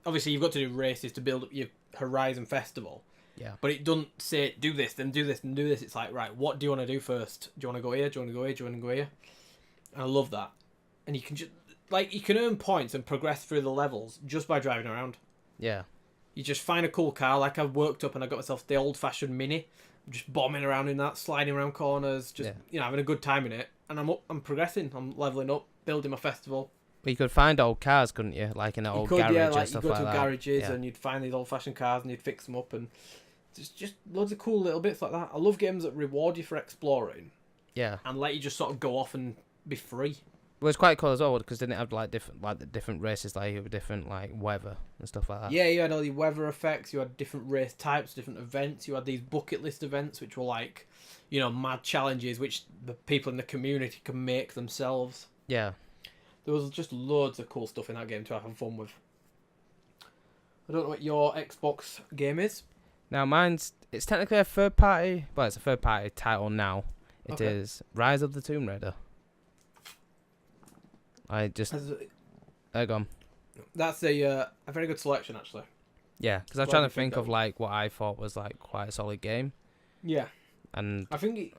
Obviously, you've got to do races to build up your Horizon Festival. Yeah. But it doesn't say, do this, then do this, then do this. It's like, right, what do you want to do first? Do you want to go here? Do you want to go here? Do you want to go here? And I love that. And you can just, you can earn points and progress through the levels just by driving around. Yeah. You just find a cool car. Like, I've worked up and I got myself the old-fashioned Mini. I'm just bombing around in that, sliding around corners, just, having a good time in it. And I'm progressing. I'm leveling up, building my festival. But you could find old cars, couldn't you? Like in an old garage or stuff like that. You go to garages and you'd find these old-fashioned cars and you'd fix them up, and just loads of cool little bits like that. I love games that reward you for exploring. Yeah. And let you just sort of go off and be free. Well, it's quite cool as well because didn't it have the different races, like different weather and stuff like that. Yeah, you had all the weather effects. You had different race types, different events. You had these bucket list events, which were like, mad challenges, which the people in the community can make themselves. Yeah. There was just loads of cool stuff in that game to have fun with. I don't know what your Xbox game is. Now, it's technically a third party. Well, it's a third party title now. It is Rise of the Tomb Raider. Go on. That's a very good selection, actually. Yeah, because I'm trying to think of what I thought was quite a solid game. Yeah. And I think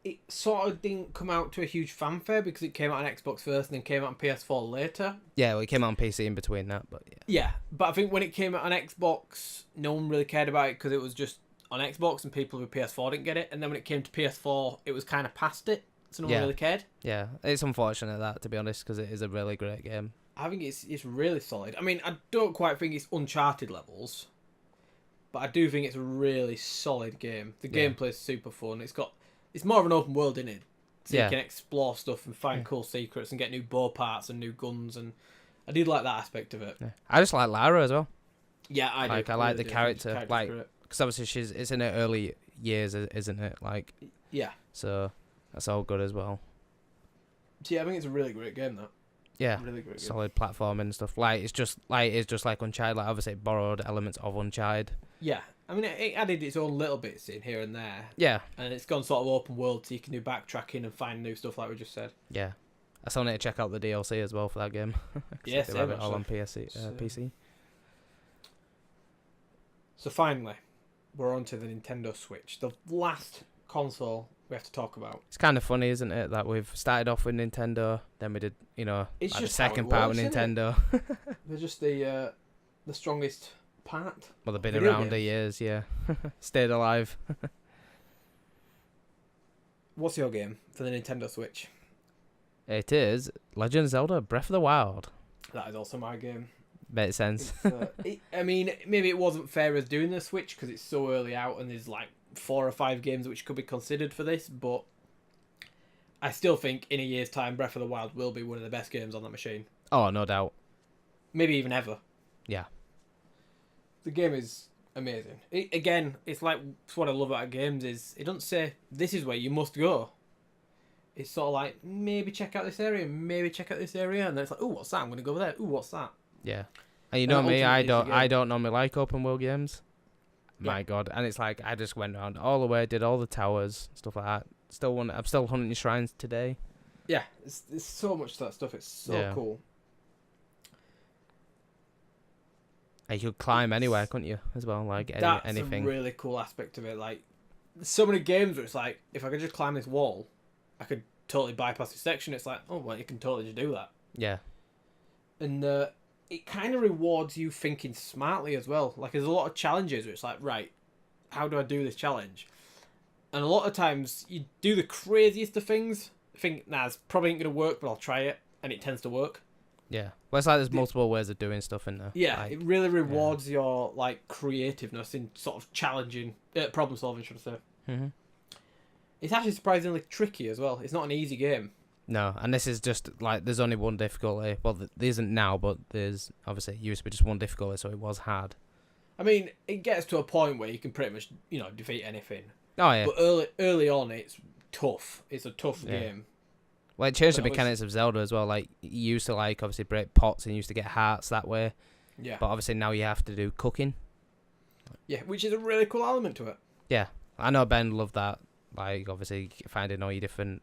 it sort of didn't come out to a huge fanfare because it came out on Xbox first and then came out on PS4 later. Yeah, well, it came out on PC in between that, but yeah. Yeah, but I think when it came out on Xbox, no one really cared about it because it was just on Xbox and people with PS4 didn't get it. And then when it came to PS4, it was kind of past it, so no one really cared. Yeah, it's unfortunate that, to be honest, because it is a really great game. I think it's really solid. I mean, I don't quite think it's Uncharted levels, but I do think it's a really solid game. The gameplay is super fun. It's more of an open world, isn't it? So you can explore stuff and find cool secrets and get new bow parts and new guns, and I did like that aspect of it. Yeah. I just like Lara as well. Yeah, I do. I like the character, because obviously it's in her early years, isn't it? Yeah. So that's all good as well. So yeah, I think it's a really great game, that. Yeah, really great game. Solid platforming and stuff. It's just like Uncharted. Obviously, it borrowed elements of Uncharted. Yeah, I mean, it added its own little bits in here and there. Yeah, and it's gone sort of open world, so you can do backtracking and find new stuff, like we just said. Yeah, I still need to check out the DLC as well for that game. Yes, they have it all on PC. So finally, we're on to the Nintendo Switch, the last console we have to talk about. It's kind of funny, isn't it, that we've started off with Nintendo, then we did, it's just the second part with Nintendo. They're just the strongest part. Well, they've been around for years, yeah. Stayed alive. What's your game for the Nintendo Switch? It is Legend of Zelda Breath of the Wild. That is also my game. Makes sense. I mean, maybe it wasn't fair as doing the Switch because it's so early out and there's like 4 or 5 games which could be considered for this, but I still think in a year's time, Breath of the Wild will be one of the best games on that machine. Oh, no doubt. Maybe even ever. Yeah. The game is amazing. It's like what I love about games is it doesn't say this is where you must go. It's sort of like maybe check out this area, and then it's like, oh, what's that? I'm gonna go there. Oh, what's that? Yeah. And you know me, I don't normally like open world games. My God. And it's like I just went around all the way, did all the towers, stuff like that. I'm still hunting shrines today. Yeah, it's so much of that stuff. It's so cool. And you could climb anywhere, couldn't you? As well, like anything. That's a really cool aspect of it. Like, there's so many games where it's like, if I could just climb this wall, I could totally bypass this section. It's like, oh, well, you can totally just do that. Yeah. And it kind of rewards you thinking smartly as well. Like, there's a lot of challenges where it's like, right, how do I do this challenge? And a lot of times, you do the craziest of things, think, nah, it's probably ain't going to work, but I'll try it, and it tends to work. Yeah. Well, it's like there's multiple ways of doing stuff in there. Yeah, like, it really rewards your, like, creativeness in sort of challenging, problem solving, should I say. Mm-hmm. It's actually surprisingly tricky as well. It's not an easy game. No, and this is just, like, there's only one difficulty. Well, there isn't now, but there's, obviously, it used to be just one difficulty, so it was hard. I mean, it gets to a point where you can pretty much, defeat anything. Oh, yeah. But early on, it's tough. It's a tough game. Well, it changed the mechanics of Zelda as well. Like, you used to, like, obviously break pots and you used to get hearts that way. Yeah. But obviously now you have to do cooking. Yeah, which is a really cool element to it. Yeah. I know Ben loved that. Like, obviously, finding all your different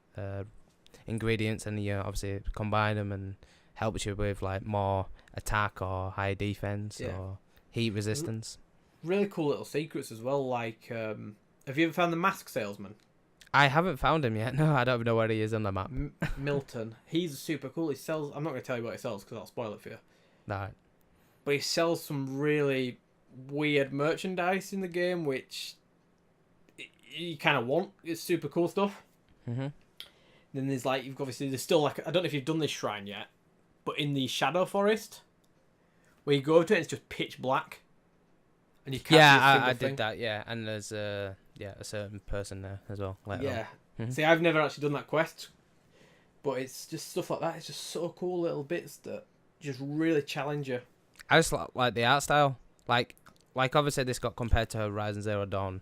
ingredients and you obviously combine them and helps you with, like, more attack or high defense or heat resistance. Really cool little secrets as well. Like, have you ever found the mask salesman? I haven't found him yet. No, I don't even know where he is on the map. Milton. He's super cool. He sells... I'm not going to tell you what he sells because I'll spoil it for you. Right. But he sells some really weird merchandise in the game, which you kind of want. It's super cool stuff. Mm-hmm. Then there's like... There's still like... I don't know if you've done this shrine yet, but in the Shadow Forest, where you go to it, it's just pitch black. And you can't I did that, yeah. And there's a certain person there as well. Yeah. Mm-hmm. See, I've never actually done that quest, but it's just stuff like that. It's just so cool little bits that just really challenge you. I just like the art style. Like obviously this got compared to Horizon Zero Dawn.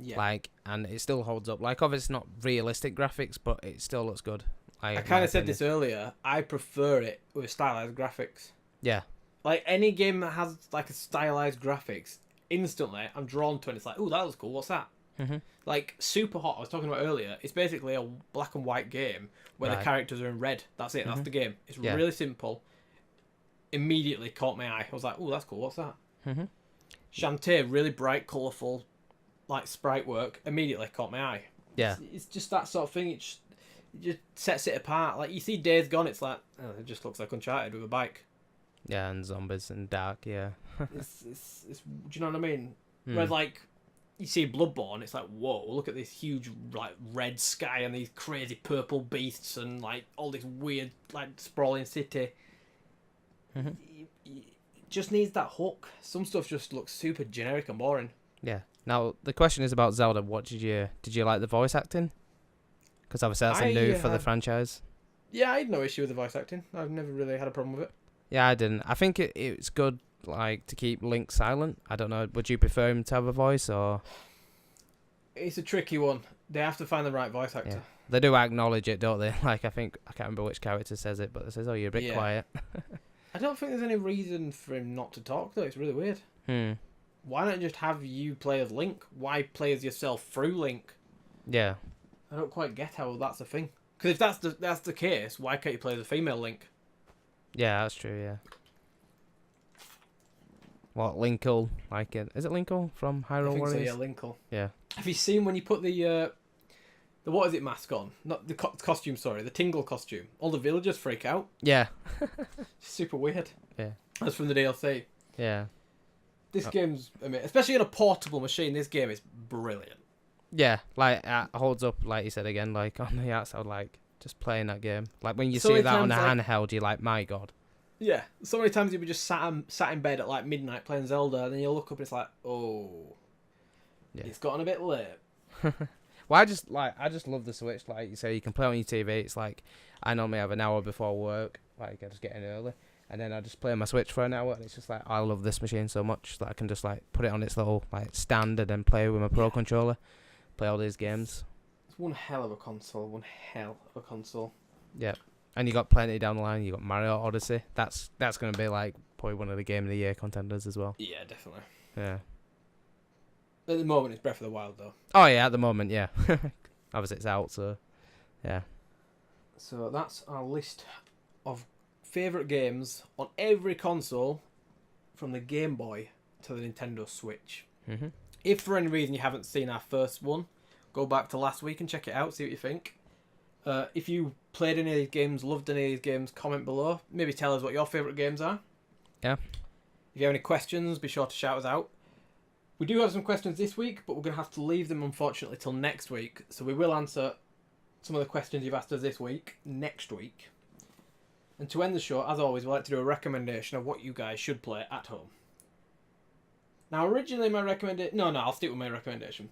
Yeah. Like, and it still holds up. Like, obviously it's not realistic graphics, but it still looks good. I kind of said this earlier. I prefer it with stylized graphics. Yeah. Like, any game that has, like, a stylized graphics, instantly I'm drawn to it. It's like, oh, that looks cool. What's that? Mm-hmm. Like, Super Hot, I was talking about earlier, it's basically a black and white game where the characters are in red. That's it. Mm-hmm. That's the game. It's really simple. Immediately caught my eye. I was like, oh, that's cool. What's that? Mm-hmm. Shantae, really bright, colourful, like, sprite work. Immediately caught my eye. Yeah. It's just that sort of thing. It just sets it apart. Like, you see Days Gone, it's like, oh, it just looks like Uncharted with a bike. Yeah, and zombies and dark, yeah. it's do you know what I mean? Whereas, like, you see Bloodborne, it's like, whoa, look at this huge, like, red sky and these crazy purple beasts and, like, all this weird, like, sprawling city. Mm-hmm. It just needs that hook. Some stuff just looks super generic and boring. Yeah. Now, the question is about Zelda. What did you like the voice acting? Because obviously that's a new for the franchise. Yeah, I had no issue with the voice acting. I've never really had a problem with it. Yeah, I didn't. I think it's good, like, to keep Link silent. I don't know. Would you prefer him to have a voice, or...? It's a tricky one. They have to find the right voice actor. Yeah. They do acknowledge it, don't they? Like, I can't remember which character says it, but it says, oh, you're a bit quiet. I don't think there's any reason for him not to talk, though. It's really weird. Why not just have you play as Link? Why play as yourself through Link? Yeah. I don't quite get how that's a thing. Because if that's the case, why can't you play as a female Link? Yeah, that's true, yeah. What, Linkle? Like, is it Linkle from Hyrule Warriors? So, yeah, Linkle. Yeah. Have you seen when you put the what is it mask on? Not the costume, sorry, the Tingle costume. All the villagers freak out. Yeah. Super weird. Yeah. That's from the DLC. Yeah. This game's, I mean, especially on a portable machine, this game is brilliant. Yeah, like, it holds up, like you said again, like, on the outside, like, just playing that game. Like, when you see that on a handheld, you're like, my God. Yeah, so many times you'll be just sat in bed at like midnight playing Zelda, and then you'll look up and it's like, oh, Yeah. it's gotten a bit late. Well, I just love the Switch. Like you say, you can play on your TV. It's like I normally have an hour before work. Like I just get in early, and then I just play on my Switch for an hour, and it's just like I love this machine so much that I can just like put it on its little like stand and then play with my Pro controller, play all these games. It's one hell of a console. One hell of a console. Yeah, and you got plenty down the line. You got Mario Odyssey. That's gonna be like probably one of the Game of the Year contenders as well. Yeah, definitely. Yeah. At the moment, it's Breath of the Wild, though. Oh, yeah, at the moment, yeah. Obviously, it's out, so, yeah. So that's our list of favourite games on every console from the Game Boy to the Nintendo Switch. Mm-hmm. If for any reason you haven't seen our first one, go back to last week and check it out, see what you think. If you played any of these games, loved any of these games, comment below. Maybe tell us what your favourite games are. Yeah. If you have any questions, be sure to shout us out. We do have some questions this week, but we're going to have to leave them, unfortunately, till next week. So we will answer some of the questions you've asked us this week, next week. And to end the show, as always, we like to do a recommendation of what you guys should play at home. Now, originally my recommendation... No, I'll stick with my recommendation.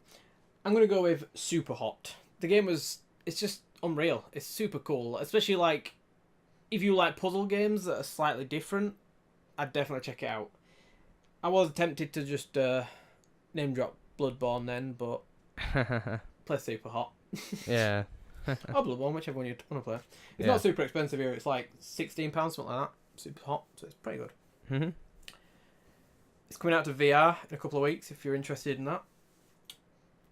I'm going to go with Super Hot. The game it's just unreal. It's super cool. Especially, like, if you like puzzle games that are slightly different, I'd definitely check it out. I was tempted to just... name drop Bloodborne then, but play Super Hot. Yeah. Or Bloodborne, whichever one you want to play. It's Yeah. not super expensive here. It's like £16, something like that. Super Hot, so it's pretty good. Mm-hmm. It's coming out to VR in a couple of weeks if you're interested in that.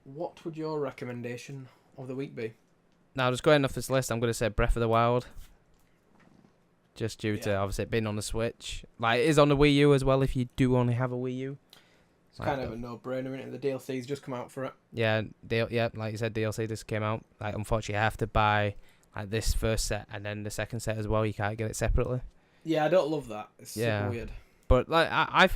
What would your recommendation of the week be? Now, just going off this list, I'm going to say Breath of the Wild. Just due to, obviously, it being on the Switch. Like, it is on the Wii U as well if you do only have a Wii U. It's kind of a no-brainer, isn't it? The DLC's just come out for it. Yeah, like you said, DLC just came out. Like, unfortunately, I have to buy like this first set and then the second set as well. You can't get it separately. Yeah, I don't love that. It's super weird. But like,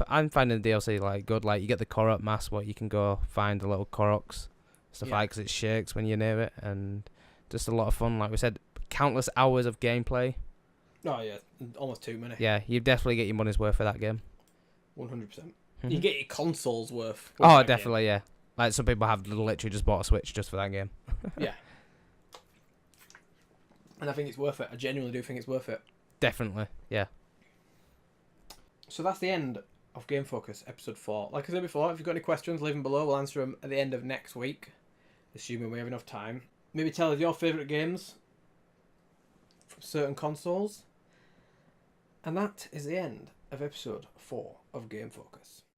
I'm finding the DLC like good. Like, you get the Korok mask, where you can go find the little Koroks, stuff like, because it shakes when you're near it, and just a lot of fun. Like we said, countless hours of gameplay. Oh yeah, almost too many. Yeah, you definitely get your money's worth for that game. 100%. You get your console's worth. Oh, definitely, yeah. Like, some people have literally just bought a Switch just for that game. Yeah. And I think it's worth it. I genuinely do think it's worth it. Definitely, yeah. So that's the end of Game Focus, episode 4. Like I said before, if you've got any questions, leave them below. We'll answer them at the end of next week, assuming we have enough time. Maybe tell us your favourite games from certain consoles. And that is the end of episode 4 of Game Focus.